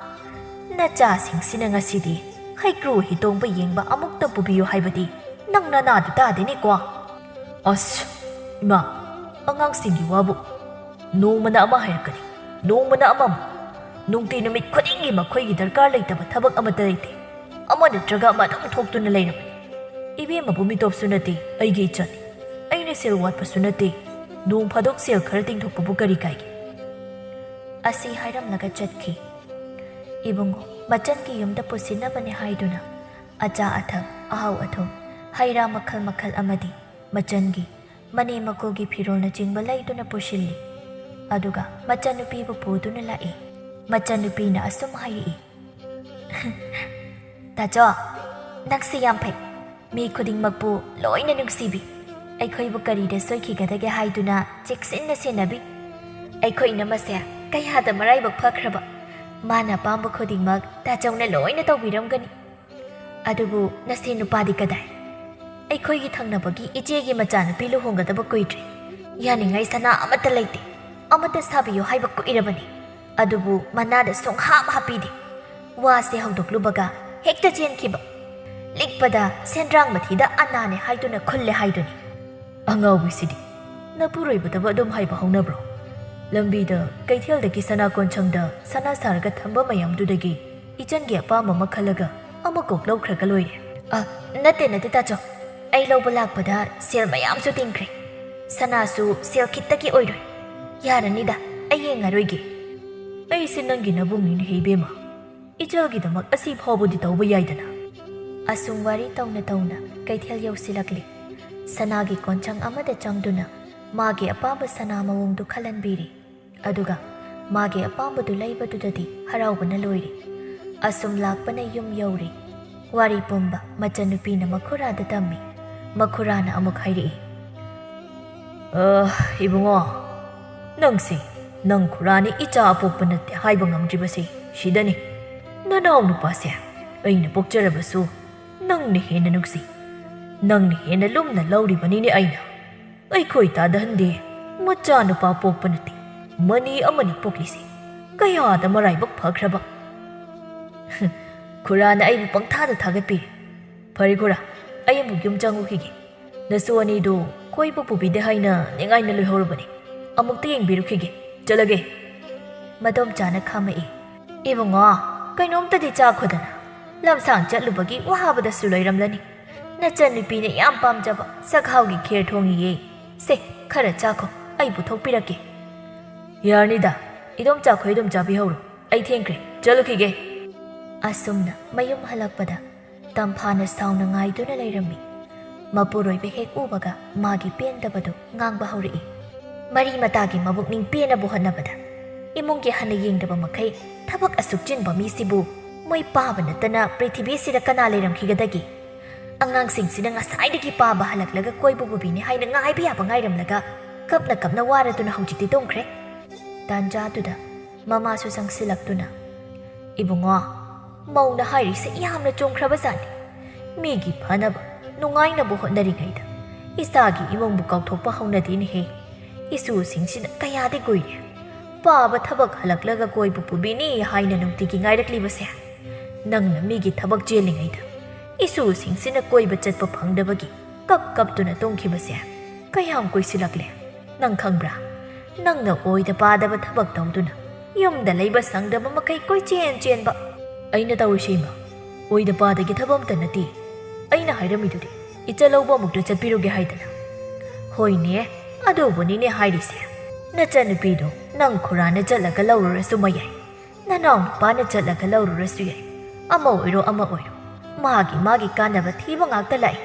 ꯅꯆꯥꯁꯤꯡꯁꯤꯅ ꯉꯁꯤꯗꯤ ꯍꯩꯀ꯭ꯔꯨ ꯍꯤꯗꯣꯡꯕ ꯌꯦꯡꯕ ꯑꯃꯨꯛꯇ ꯄꯨꯕꯤꯌꯨ ꯍꯥꯏꯕꯗꯤ ꯅꯪ ꯅꯅꯥꯗꯨ ꯇꯥꯗꯦꯅꯦꯀꯣ ꯑꯁ ꯏꯃꯥ ꯑꯉꯥꯡꯁꯤꯡꯒꯤ ꯋꯥꯕꯨ ꯅꯣꯡꯃꯅ ꯑꯃ ꯍꯥꯏꯔꯛꯀꯅꯤ ꯅꯣꯡꯃꯅ ꯑꯃꯃꯨꯛ ꯅꯨꯡꯇꯤ ꯅꯨꯃꯤꯠ ꯈꯨꯗꯤꯡꯒꯤ ꯃꯈꯣꯏꯒꯤ ꯗꯔꯀꯥꯔ ꯂꯩꯇꯕ ꯊꯕꯛ ꯑꯃꯠꯇ ꯂꯩꯇꯦ ꯑꯃ ꯅꯠꯇ꯭ꯔꯒ ꯑꯃ ꯑꯗꯨꯝ ꯊꯣꯛꯇꯨꯅ ꯂꯩꯔꯕꯅꯤ ꯏꯕꯦꯝꯃꯕꯨ ꯃꯤꯇꯣꯞꯁꯨ ꯅꯠꯇꯦ ꯑꯩꯒꯤ ꯏꯆꯟꯅꯤ ꯑꯩꯅ ꯁꯦꯜ ꯋꯥꯠꯄꯁꯨ ꯅꯠꯇꯦ ꯅꯣꯡ ꯐꯥꯗꯣꯛ ꯁꯦꯜ ꯈꯔ ꯇꯤꯡꯊꯣꯛꯄꯕꯨ ꯀꯔꯤ ꯀꯥꯏꯒꯦ ꯑꯁꯤ ꯍꯥꯏꯔꯝꯂꯒ ꯆꯠꯈꯤ ꯏꯕꯨꯡꯉꯣ ꯃꯆꯟꯒꯤ ꯌꯨꯝꯗ ꯄꯨꯁꯤꯟꯅꯕꯅꯤ ꯍꯥꯏꯗꯨꯅ ꯑꯆꯥ ꯑꯊꯛ ꯑꯍꯥꯎ ꯑꯊꯨꯝ ꯍꯩꯔꯥ ꯃꯈꯜ ꯃꯈꯜ ꯑꯃꯗꯤ ꯃꯆꯟꯒꯤ ꯃꯅꯦ ꯃꯀꯨꯒꯤ ꯐꯤꯔꯣꯜꯅꯆꯤꯡꯕ ꯂꯩꯗꯨꯅ ꯄꯨꯁꯤꯜꯂꯤ ꯑꯗꯨꯒ ꯃꯆꯟꯅꯨꯄꯤꯕꯨ ꯄꯨꯗꯨꯅ ꯂꯥꯛꯏ ꯃꯆꯟꯅꯨꯄꯤꯅ ꯑꯁꯨꯝ ꯍꯥꯏꯔꯛꯏ ꯇꯥꯆꯣ ꯅꯪꯁꯤ ꯌꯥꯝ ꯐꯩ ꯃꯤ ꯈꯨꯗꯤꯡꯃꯛꯄꯨ ꯂꯣꯏꯅ ꯅꯨꯡꯁꯤꯕꯤ ꯑꯩꯈꯣꯏꯕꯨ ꯀꯔꯤꯗ ꯁꯣꯏꯈꯤꯒꯗꯒꯦ ꯍꯥꯏꯗꯨꯅ ꯆꯦꯛꯁꯤꯟꯅ ꯁꯦꯟꯅꯕꯤ ꯑꯩꯈꯣꯏ ꯏꯅꯝꯃꯁꯦ ꯀꯌꯥꯗ ꯃꯔꯥꯏꯕꯛ ꯐꯈ꯭ꯔꯕ ꯃꯥꯅ ꯑꯄꯥꯝꯕ ꯈꯨꯗꯤꯡꯃꯛ ꯇꯥꯆꯧꯅ ꯂꯣꯏꯅ ꯇꯧꯕꯤꯔꯝꯒꯅꯤ ꯑꯗꯨꯕꯨ ꯅꯁꯦ ꯅꯨꯄꯥꯗꯤ ꯀꯗꯥꯏ ꯑꯩꯈꯣꯏꯒꯤ ꯊꯪꯅꯕꯒꯤ ꯏꯆꯦꯒꯤ ꯃꯆꯥꯅꯨꯄꯤ ꯂꯨꯍꯣꯡꯒꯗꯕ ꯀꯨꯏꯗ꯭ꯔꯤ ꯌꯥꯅꯤꯡꯉꯥꯏ ꯁꯅꯥ ꯑꯃꯠꯇ ꯂꯩꯇꯦ ꯑꯃꯠꯇ ꯁꯥꯕꯤꯌꯨ ꯍꯥꯏꯕ ꯀꯨꯏꯔꯕꯅꯤ ꯑꯗꯨꯕꯨ ꯃꯅꯥꯗ ꯁꯨꯡꯍꯥꯞ ꯍꯥꯞꯄꯤꯗꯦ ꯋꯥꯁꯦ ꯍꯧꯗꯣꯛꯂꯨꯕꯒ ꯍꯦꯛꯇ ꯆꯦꯟꯈꯤꯕ ꯂꯤꯛꯄꯗ ꯁꯦꯟꯗ꯭ꯔꯥꯡ ꯃꯊꯤꯗ ꯑꯅꯥꯅꯦ ꯍꯥꯏꯗꯨꯅ ꯈꯨꯜꯂꯦ ꯍꯥꯏꯗꯨꯅꯤ ꯑꯉꯥꯎꯕꯤꯁꯤꯗꯤ ꯅꯄꯨꯔꯣꯏꯕꯗꯕ ꯑꯗꯨꯝ ꯍꯥꯏꯕ ꯍꯧꯅꯕ꯭ꯔꯣ ꯂꯝꯕꯤꯗ ꯀꯩꯊꯦꯜꯗꯒꯤ ꯁꯅꯥ ꯀꯣꯟꯁꯪꯗ ꯁꯅꯥ ꯁꯥꯔꯒ ꯊꯝꯕ ꯃꯌꯥꯝꯗꯨꯗꯒꯤ ꯏꯆꯟꯒꯤ ꯑꯄꯥꯝꯕ ꯑꯃ ꯈꯜꯂꯒ ꯑꯃꯀꯣꯛ ꯂꯧꯈ꯭ꯔꯒ ꯂꯣꯏꯔꯦ ꯅꯠꯇꯦ ꯇꯥꯆꯧ ꯑꯩ ꯂꯧꯕ ꯂꯥꯛꯄꯗ ꯁꯦꯜ ꯃꯌꯥꯝꯁꯨ ꯇꯤꯡꯈ꯭ꯔꯦ ꯁꯅꯥꯁꯨ ꯁꯦꯜ ꯈꯤꯇꯒꯤ ꯑꯣꯏꯔꯣꯏ ꯌꯥꯔꯅꯤꯗ ꯑꯩ ꯌꯦꯡꯉꯔꯣꯏꯒꯦ ꯑꯩꯁꯦ ꯅꯪꯒꯤ ꯅꯕꯨꯡꯅꯤꯅꯦꯍꯦ ꯏꯕꯦꯝꯃ ꯏꯆꯜꯒꯤꯗꯃꯛ ꯑꯁꯤ ꯐꯥꯎꯕꯗꯤ ꯇꯧꯕ ꯌꯥꯏꯗꯅ ꯑꯁꯨꯝ ꯋꯥꯔꯤ ꯇꯧꯅ ꯇꯧꯅ ꯀꯩꯊꯦꯜ ꯌꯧꯁꯤꯜꯂꯛꯂꯤ ꯁꯅꯥꯒꯤ ꯀꯣꯟꯆꯪ ꯑꯃꯗ ꯆꯪꯗꯨꯅ ꯃꯥꯒꯤ ꯑꯄꯥꯝꯕ ꯁꯅꯥ ꯃꯑꯣꯡꯗꯨ ꯈꯜꯍꯟꯕꯤꯔꯤ ꯑꯗꯨꯒ ꯃꯥꯒꯤ ꯑꯄꯥꯝꯕꯗꯨ ꯂꯩꯕꯗꯨꯗꯗꯤ ꯍꯔꯥꯎꯕꯅ ꯂꯣꯏꯔꯤ ꯑꯁꯨꯝ ꯂꯥꯛꯄꯅ ꯌꯨꯝ ꯌꯧꯔꯤ Wari pumba macanupina makhurada tammi. Makhurana amuk hairi. Ibungo, nangsi, nang khurani icha apokpa natte haiba ngamdribasi sidani. Nanaw nupase aina pokjarabasu nangna hena nugsi. Nangna hena lumna lauribanini aina. Aikhoi tadahande macha nupa pokpa natte mani amani poklisi. Kayada maraibak phakraba. Khurana aibu pangthada thagapi. Phari khura, ai amuk yum changukhige. Nasu anidu koiba pubide haina ningaina loihorabani. Amukta yengbirukhige. Chalage. Madom chana khamai. Ibungo, kainomtadi chakhodana. Lamsang chatlubagi wahabadasu loiramlani. Nachanupina yam pamjaba sakhawgi kher thongiye. Se khara chakho ai puthokpirake. Yarnida, idom chakho idom chabihoro. Ai thengkre. Chalukhige. Asumna mayum halakpada tamphana sauna ngaiduna leirami. Mapuroi hek ubaga magi pendabadu ngang bahuri. Mari matagi mabukning pena buhanabada. Imungi hana yengdaba makai thabak asukjin ba misibu moi paba natana prithibi sida kana leiram khigadagi. Angang sing sida ngasaidagi paba halaklaga koibu bubini haina ngai biya bangairam laga kapna waraduna haujiti tongkre. Tanjatuda mama su sangsilaktuna. Ibungo, mauna hairi sa yamna chongkrabasani. Migi phanaba nungai na buhot na ringaida. Isagi imong bukaw thokpa hauna din he. Isu singsina kaya de goy. Paba thabak halaklaga koy pupubini haina nungtigi ngairakli base. Nang na migi thabak jelingaida. Isu singsina koy bachat pa phangdabagi kap tuna tongki base. Kayam koy silakle. Nang khangbra. Nang na oida padaba thabak tawduna. Yumda leiba sangdaba makai koy chen ba. Aina tawishima. Oida padagi thabam tanati. Aina hairamiduri ichalouba mukta chatpiruge haidana. Hoine adobunine hairise. Nachanupido nang khurana chatlaga laururasu mayai. Nanaw nupana chatlaga laururasu yai. Ama oiro. Magi kanaba thiba ngakta lai.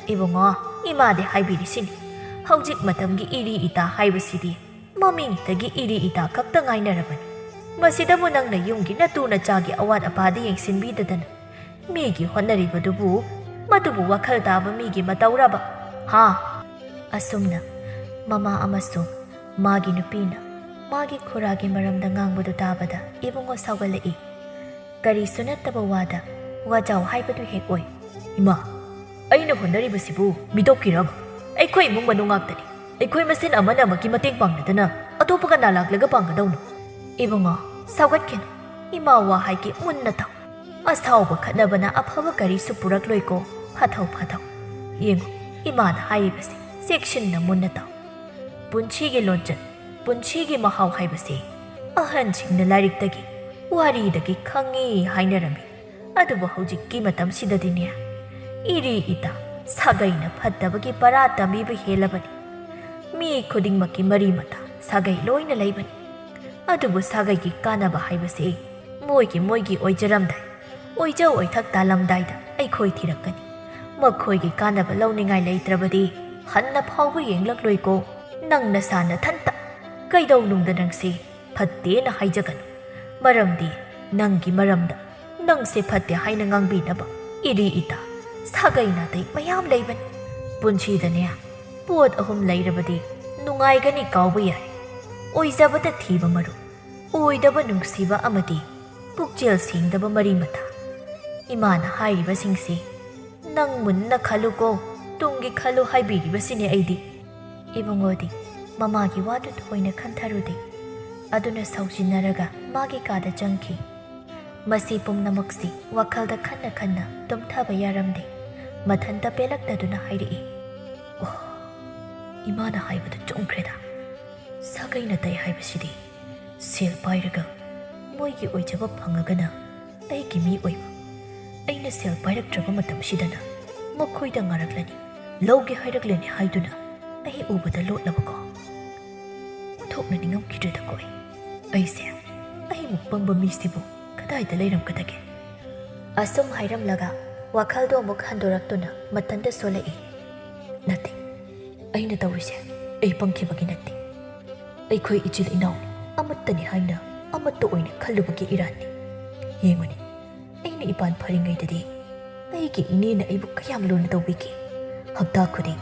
Ibungo, imade haibirisini. Haujik matamgi iri ita haibasidi. Mamingtagi iri ita kakta ngainarabani. Masidamu nangna yumgi natuna chagi awat apadi yengsinbidadana. Migi honaribadubu madubu wakhal taba migi matauraba. Ha. Asumna mama amasung magi nupina magi khuragi maramda ngangbadu tabada ibungo saugalai. Kari sunattaba wada wajaw haibadu hek oi. Ima, aina honaribasibu midokiraba. Aikhoi imung manung ngaktani. Aikhoi masin amana amaki mateng pangnadana atopaga nalaglaga panggadawno. Ibungo saugatkenu ima wa haiki munna taw. Asthauba khatnabana afaba kari su purakloiko phathau. Yengu imana hairibasi section na munna taw. Punchigi lonjan punchigi mahau haibasi ahansingna lariktagi waridagi khangi hainarami. Adubu haujikki matamsidadine iri ita sagaina phattabagi para tamiba helabani. Mi khudingmaki mari mata sagai loina leibani. Adubu sagai ki kanaba haibasi moigi oijaramdai. Oijau oithak talamdaida aikhoi thirakani. Makhoigi kanaba launingai leitrabadi hanna phawba yenglakloiko. Nang nasana thanta kaidaw nungda nangse phatte na haijaganu. Maramdi nangi maramda nangse phatte haina ngangbinaba iri ita sagai natai mayam leiban. Punchidane pot ahum leirabadi nungaigani kawba yai. Oijabata thiba maru oidaba nungsiba amadi pukjel singdaba mari mata. Imana hairiba singsi nang munna khaluko tungi khalu haibiriba sine aidi. Ibungodi mamagi wadu thoina khantharude. Aduna saujinaraga magi kada jangki. Masi pumnamaksi wakhalda khanna tumthaba yaramde. Mathanta pelakdaduna hairi. Oh, imana haibadu chongkreda. Sagaina tai haibasidi sel pairaga moigi oijaba phangagana aigi mi oiba. Aina sel pairaktraba matamsidana makhoida ngaraklani lawge hairaklani haiduna ahi ubada lotlabako. Thokna ningam kidreda koi. Aise ahi mukpangba misibu kadaida leiramkadage. Asum hairamlaga wakhaldo muk handораktuna matanda solai. Nati aina tawise ai pangkhibagi nati. Aikhoi ichil inaw amattani haina amatta oina khallubagi irani. Yengani aina ipan pharingaidadi ꯑꯩꯒꯤ ꯏꯅꯦꯅ ꯑꯩꯕꯨ ꯀꯌꯥꯝ ꯂꯨꯅ ꯇꯧꯕꯤꯈꯤ ꯍꯞꯇꯥ ꯈꯨꯗꯤꯡ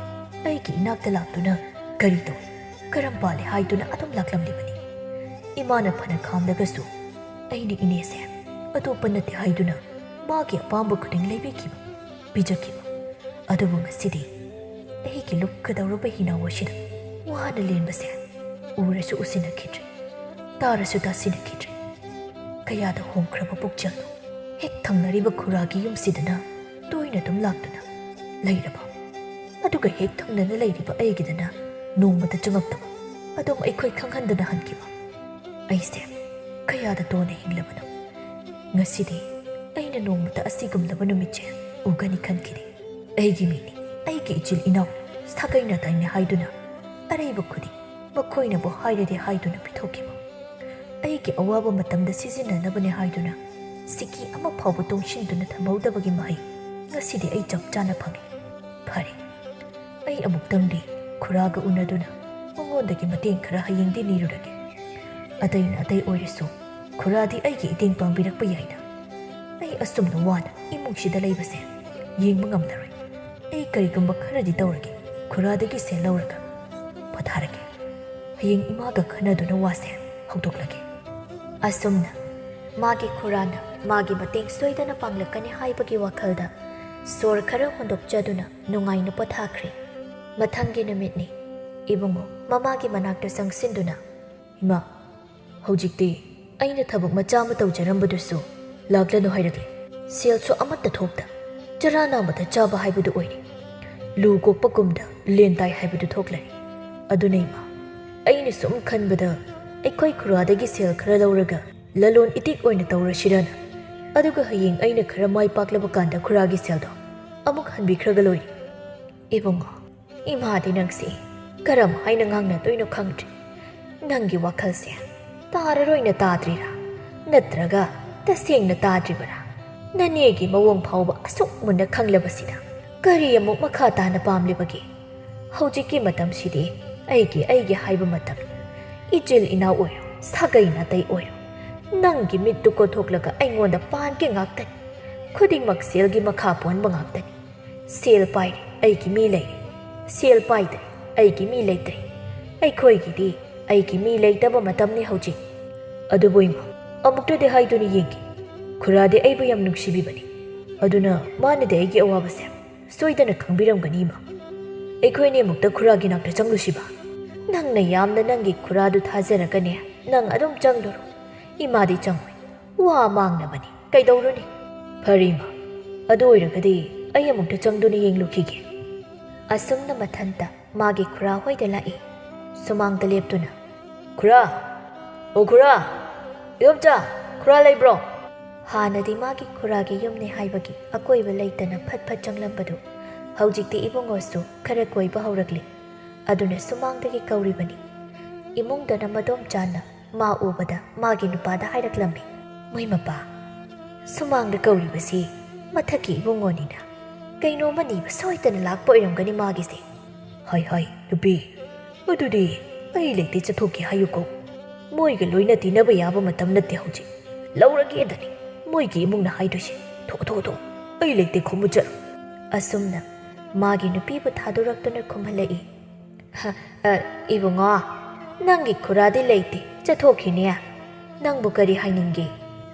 ꯑꯩꯒꯤ ꯏꯅꯥꯛꯇ ꯂꯥꯛꯇꯨꯅ ꯀꯔꯤ ꯇꯧꯏ ꯀꯔꯝ ꯄꯥꯜꯂꯤ ꯍꯥꯏꯗꯨꯅ ꯑꯗꯨꯝ ꯂꯥꯛꯂꯝꯂꯤꯕꯅꯤ ꯏꯃꯥꯅ ꯐꯅ ꯈꯥꯝꯂꯒꯁꯨ ꯑꯩꯅ ꯏꯅꯦꯁꯦ ꯑꯇꯣꯞꯄ ꯅꯠꯇꯦ ꯍꯥꯏꯗꯨꯅ ꯃꯥꯒꯤ ꯑꯄꯥꯝꯕ ꯈꯨꯗꯤꯡ ꯂꯩꯕꯤꯈꯤꯕ ꯄꯤꯖꯈꯤꯕ ꯑꯗꯨꯕꯨ ꯉꯁꯤꯗꯤ ꯑꯩꯒꯤ ꯂꯨꯞꯀꯗꯧꯔꯕ ꯍꯤꯅꯥꯎ ꯑꯁꯤꯗ ꯋꯥꯅ ꯂꯦꯟꯕꯁꯦ ꯎꯔꯁꯨ ꯎꯁꯤꯟꯅꯈꯤꯗ꯭ꯔꯦ ꯇꯥꯔꯁꯨ ꯇꯥꯁꯤꯟꯅꯈꯤꯗ꯭ꯔꯦ ꯀꯌꯥꯗ ꯍꯣꯡꯈ꯭ꯔꯕ ꯄꯨꯛꯆꯦꯜꯅꯣ ꯍꯦꯛ ꯊꯪꯅꯔꯤꯕ ꯈꯨꯔꯥꯒꯤ ꯌꯨꯝꯁꯤꯗꯅ ꯇꯣꯏꯅ ꯑꯗꯨꯝ ꯂꯥꯛꯇꯨꯅ ꯂꯩꯔꯕ ꯑꯗꯨꯒ ꯍꯦꯛ ꯊꯪꯅꯅ ꯂꯩꯔꯤꯕ ꯑꯩꯒꯤꯗꯅ ꯅꯣꯡꯃꯇ ꯆꯪꯉꯛꯇꯕ ꯑꯗꯨꯝ ꯑꯩꯈꯣꯏ ꯈꯪꯍꯟꯗꯅ ꯍꯟꯈꯤꯕ ꯑꯩꯁꯦ ꯀꯌꯥꯗ ꯇꯣꯟꯅ ꯍꯤꯡꯂꯕꯅꯣ ꯉꯁꯤꯗꯤ ꯑꯩꯅ ꯅꯣꯡꯃꯇ ꯑꯁꯤꯒꯨꯝꯂꯕ ꯅꯨꯃꯤꯠꯁꯦ ꯎꯒꯅꯤ ꯈꯟꯈꯤꯗꯦ ꯑꯩꯒꯤ ꯃꯤꯅꯤ ꯑꯩꯒꯤ ꯏꯆꯤꯜ ꯏꯅꯥꯎ ꯁꯥꯒꯩ ꯅꯥꯇꯩꯅꯤ ꯍꯥꯏꯗꯨꯅ ꯑꯔꯩꯕ ꯈꯨꯗꯤꯡ ꯃꯈꯣꯏꯅꯕꯨ ꯍꯥꯏꯔꯗꯤ ꯍꯥꯏꯗꯨꯅ ꯄꯤꯊꯣꯛꯈꯤꯕ ꯑꯩꯒꯤ ꯑꯋꯥꯕ ꯃꯇꯝꯗ ꯁꯤꯖꯤꯟꯅꯅꯕꯅꯦ ꯍꯥꯏꯗꯨꯅ ꯁꯤꯀꯤ ꯑꯃ ꯐꯥꯎꯕ ꯇꯣꯡꯁꯤꯟꯗꯨꯅ ꯊꯝꯍꯧꯗꯕꯒꯤ ꯃꯍꯩ ꯉꯁꯤꯗꯤ ꯑꯩ ꯆꯞ ꯆꯥꯅ ꯐꯪꯏ ꯐꯔꯦ ꯑꯩ ꯑꯃꯨꯛꯇꯪꯗꯤ ꯈꯨꯔꯥꯒ ꯎꯅꯗꯨꯅ ꯃꯉꯣꯟꯗꯒꯤ ꯃꯇꯦꯡ ꯈꯔ ꯍꯌꯦꯡꯗꯤ ꯅꯤꯔꯨꯔꯒꯦ ꯑꯇꯩꯅ ꯑꯇꯩ ꯑꯣꯏꯔꯁꯨ ꯈꯨꯔꯥꯗꯤ ꯑꯩꯒꯤ ꯏꯇꯦꯡ ꯄꯥꯡꯕꯤꯔꯛꯄ ꯌꯥꯏꯅ ꯑꯩ ꯑꯁꯨꯝꯅ ꯋꯥꯅ ꯏꯃꯨꯡꯁꯤꯗ ꯂꯩꯕꯁꯦ ꯌꯦꯡꯕ ꯉꯝꯂꯔꯣꯏ ꯑꯩ ꯀꯔꯤꯒꯨꯝꯕ ꯈꯔꯗꯤ ꯇꯧꯔꯒꯦ ꯈꯨꯔꯥꯗꯒꯤ ꯁꯦꯜ ꯂꯧꯔꯒ ꯄꯣꯊꯥꯔꯒꯦ ꯍꯌꯦꯡ ꯏꯃꯥꯒ ꯈꯟꯅꯗꯨꯅ ꯋꯥꯁꯦ ꯍꯧꯗꯣꯛꯂꯒꯦ ꯑꯁꯨꯝꯅ ꯃꯥꯒꯤ ꯈꯨꯔꯥꯅ ꯃꯥꯒꯤ ꯃꯇꯦꯡ ꯁꯣꯏꯗꯅ ꯄꯥꯡꯂꯛꯀꯅꯤ ꯍꯥꯏꯕꯒꯤ ꯋꯥꯈꯜꯗ ꯁꯣꯔ ꯈꯔ ꯍꯣꯟꯗꯣꯛꯆꯗꯨꯅ ꯅꯨꯡꯉꯥꯏꯅ ꯄꯣꯊꯥꯈ꯭ꯔꯦ ꯃꯊꯪꯒꯤ ꯅꯨꯃꯤꯠꯅꯤ ꯏꯕꯨꯡꯉꯣ ꯃꯃꯥꯒꯤ ꯃꯅꯥꯛꯇ ꯆꯪꯁꯤꯟꯗꯨꯅ ꯏꯃꯥ ꯍꯧꯖꯤꯛꯇꯤ ꯑꯩꯅ ꯊꯕꯛ ꯃꯆꯥ ꯑꯃ ꯇꯧꯖꯔꯝꯕꯗꯨꯁꯨ ꯂꯥꯛꯂꯅꯨ ꯍꯥꯏꯔꯛꯂꯦ ꯁꯦꯜꯁꯨ ꯑꯃꯠꯇ ꯊꯣꯛꯇ ꯆꯔꯥ ꯅꯥꯝꯃꯗ ꯆꯥꯕ ꯍꯥꯏꯕꯗꯨ ꯑꯣꯏꯔꯦ ꯂꯨ ꯀꯣꯛꯄꯒꯨꯝꯗ ꯂꯦꯟ ꯇꯥꯏ ꯍꯥꯏꯕꯗꯨ ꯊꯣꯛꯂꯔꯤ ꯑꯗꯨꯅ ꯏꯃꯥ ꯑꯩꯅ ꯁꯨꯝ ꯈꯟꯕꯗ ꯑꯩꯈꯣꯏ ꯈꯨꯔꯥꯗꯒꯤ ꯁꯦꯜ ꯈꯔ ꯂꯧꯔꯒ ꯂꯂꯣꯟ ꯏꯇꯤꯛ ꯑꯣꯏꯅ ꯇꯧꯔꯁꯤꯔꯅ ꯑꯗꯨꯒ ꯍꯌꯦꯡ ꯑꯩꯅ ꯈꯔ ꯃꯥꯏ ꯄꯥꯛꯂꯕ ꯀꯥꯟꯗ ꯈꯨꯔꯥꯒꯤ ꯁꯦꯜꯗꯣ ꯑꯃꯨꯛ ꯍꯟꯕꯤꯈ꯭ꯔꯒ ꯂꯣꯏꯔꯦ ꯏꯕꯨꯡꯉꯣ ꯏꯃꯥꯗꯤ ꯅꯪꯁꯤ ꯀꯔꯝ ꯍꯥꯏꯅ ꯉꯥꯡꯅꯗꯣꯏꯅꯣ ꯈꯪꯗ꯭ꯔꯤ ꯅꯪꯒꯤ ꯋꯥꯈꯜꯁꯦ ꯇꯥꯔꯔꯣꯏꯅ ꯇꯥꯗ꯭ꯔꯤꯔꯥ ꯅꯠꯇ꯭ꯔꯒ ꯇꯁꯦꯡꯅ ꯇꯥꯗ꯭ꯔꯤꯕꯔꯥ ꯅꯅꯦꯒꯤ ꯃꯑꯣꯡ ꯐꯥꯎꯕ ꯑꯁꯨꯛ ꯃꯨꯟꯅ ꯈꯪꯂꯕꯁꯤꯗ ꯀꯔꯤ ꯑꯃꯨꯛ ꯃꯈꯥ ꯇꯥꯅ ꯄꯥꯝꯂꯤꯕꯒꯦ ꯍꯧꯖꯤꯛꯀꯤ ꯃꯇꯝꯁꯤꯗꯤ ꯑꯩꯒꯤ ꯍꯥꯏꯕ ꯃꯇꯝꯅꯤ ꯏꯆꯤꯜ ꯏꯅꯥꯎ ꯑꯣꯏꯔꯣ ꯁꯥꯒꯩ ꯅꯥꯇꯩ ꯑꯣꯏꯔꯣ ꯅꯪꯒꯤ ꯃꯤꯠꯇꯨ ꯀꯣꯊꯣꯛꯂꯒ ꯑꯩꯉꯣꯟꯗ ꯄꯥꯟꯒꯦ ꯉꯥꯛꯇꯅꯤ ꯈꯨꯗꯤꯡꯃꯛ ꯁꯦꯜꯒꯤ ꯃꯈꯥ ꯄꯣꯟꯕ ꯉꯥꯛꯇꯅꯤ ꯁꯦල් ꯄꯥꯏꯔꯦ ꯑꯩꯒꯤ ꯃꯤ ꯂꯩꯔꯦ ꯁꯦල් ꯄꯥꯏꯗ꯭ꯔꯦ ꯑꯩꯒꯤ ꯃꯤ ꯂꯩꯇ꯭ꯔꯦ ꯑꯩꯈꯣꯏꯒꯤꯗꯤ ꯑꯩꯒꯤ ꯃꯤ ꯂꯩꯇꯕ ꯃꯇꯝꯅꯤ ꯍꯧꯖꯤꯛ ꯑꯗꯨꯕꯨ ꯏꯃꯥ ꯑꯃꯨꯛꯇꯗꯤ ꯍꯥꯏꯗꯨꯅ ꯌꯦꯡꯒꯦ ꯈꯨꯔꯥꯗꯤ ꯑꯩꯕꯨ ꯌꯥꯝ ꯅꯨꯡꯁꯤꯕꯤꯕꯅꯤ ꯑꯗꯨꯅ ꯃꯥꯅꯗꯤ ꯑꯩꯒꯤ ꯑꯋꯥꯕꯁꯦ ꯁꯣꯏꯗꯅ ꯈꯪꯕꯤꯔꯝꯒꯅꯤ ꯏꯃꯥ ꯑꯩꯈꯣꯏꯅꯤ ꯑꯃꯨꯛꯇ ꯈꯨꯔꯥꯒꯤ ꯅꯥꯛꯇ ꯆꯪꯂꯨꯁꯤꯕ ꯅꯪꯅ ꯌꯥꯝꯅ ꯅꯪꯒꯤ ꯈꯨꯔꯥꯗꯨ ꯊꯥꯖꯔꯒꯅꯦ ꯅꯪ ꯑꯗꯨꯝ ꯆꯪꯂꯨꯔꯣ ꯏꯃꯥꯗꯤ ꯆꯪꯉꯣꯏ ꯋꯥ ꯃꯥꯡꯅꯕꯅꯤ ꯀꯩꯗꯧꯔꯨꯅꯤ ꯐꯔꯦ ꯏꯃꯥ ꯑꯗꯨ ꯑꯣꯏꯔꯒꯗꯤ ꯑꯩ ꯑꯃꯨꯛꯇ ꯆꯪꯗꯨꯅ ꯌꯦꯡꯂꯨꯈꯤꯒꯦ ꯑꯁꯨꯝꯅ ꯃꯊꯟꯇ ꯃꯥꯒꯤ ꯈꯨꯔꯥ ꯍꯣꯏꯗ ꯂꯥꯛꯏ ꯁꯨꯃꯥꯡꯗ ꯂꯦꯞꯇꯨꯅ ꯈꯨꯔꯥ ꯑꯣ ꯈꯨꯔꯥ ꯏꯗꯣꯝꯆꯥ ꯈꯨꯔꯥ ꯂꯩꯕ꯭ꯔꯣ ꯍꯥꯟꯅꯗꯤ ꯃꯥꯒꯤ ꯈꯨꯔꯥꯒꯤ ꯌꯨꯝꯅꯤ ꯍꯥꯏꯕꯒꯤ ꯑꯀꯣꯏꯕ ꯂꯩꯇꯅ ꯐꯠ ꯐꯠ ꯆꯪꯂꯝꯕꯗꯨ ꯍꯧꯖꯤꯛꯇꯤ ꯏꯕꯨꯡꯉꯣꯁꯨ ꯈꯔ ꯀꯣꯏꯕ ꯍꯧꯔꯛꯂꯤ ꯑꯗꯨꯅ ꯁꯨꯃꯥꯡꯗꯒꯤ ꯀꯧꯔꯤꯕꯅꯤ ꯏꯃꯨꯡꯗꯅ ꯃꯗꯣꯝꯆꯥꯅ ꯃꯥ ꯎꯕꯗ ꯃꯥꯒꯤ ꯅꯨꯄꯥꯗ ꯍꯥꯏꯔꯛꯂꯝꯃꯤ ꯃꯣꯏ ꯃꯄꯥ ꯁꯨꯃꯥꯡꯗ ꯀꯧꯔꯤꯕꯁꯤ ꯃꯊꯛꯀꯤ ꯏꯕꯨꯡꯉꯣꯅꯤꯅ ꯀꯩꯅꯣꯝꯃ ꯅꯤꯕ ꯁꯣꯏꯗꯅ ꯂꯥꯛꯄ ꯑꯣꯏꯔꯝꯒꯅꯤ ꯃꯥꯒꯤꯁꯦ ꯍꯥꯏ ꯅꯨꯄꯤ ꯑꯗꯨꯗꯤ ꯑꯩ ꯂꯩꯇꯦ ꯆꯠꯊꯣꯛꯀꯦ ꯍꯥꯏꯌꯨꯀꯣ ꯃꯣꯏꯒ ꯂꯣꯏꯅ ꯇꯤꯟꯅꯕ ꯌꯥꯕ ꯃꯇꯝ ꯅꯠꯇꯦ ꯍꯧꯖꯤꯛ ꯂꯧꯔꯒꯦꯗꯅꯤ ꯃꯣꯏꯒꯤ ꯏꯃꯨꯡꯅ ꯍꯥꯏꯗꯣꯏꯁꯦ ꯊꯣꯛ ꯑꯩ ꯂꯩꯇꯦ ꯈꯨꯝꯃꯨ ꯆꯠꯂꯨ ꯑꯁꯨꯝꯅ ꯃꯥꯒꯤ ꯅꯨꯄꯤꯕꯨ ꯊꯥꯗꯣꯔꯛꯇꯨꯅ ꯈꯨꯝꯍꯜꯂꯛꯏ ꯏꯕꯨꯡꯉꯣ ꯅꯪꯒꯤ ꯈꯨꯔꯥꯗꯤ ꯂꯩꯇꯦ ꯆꯠꯊꯣꯛꯈꯤꯅꯦ ꯅꯪꯕꯨ ꯀꯔꯤ ꯍꯥꯏꯅꯤꯡꯒꯦ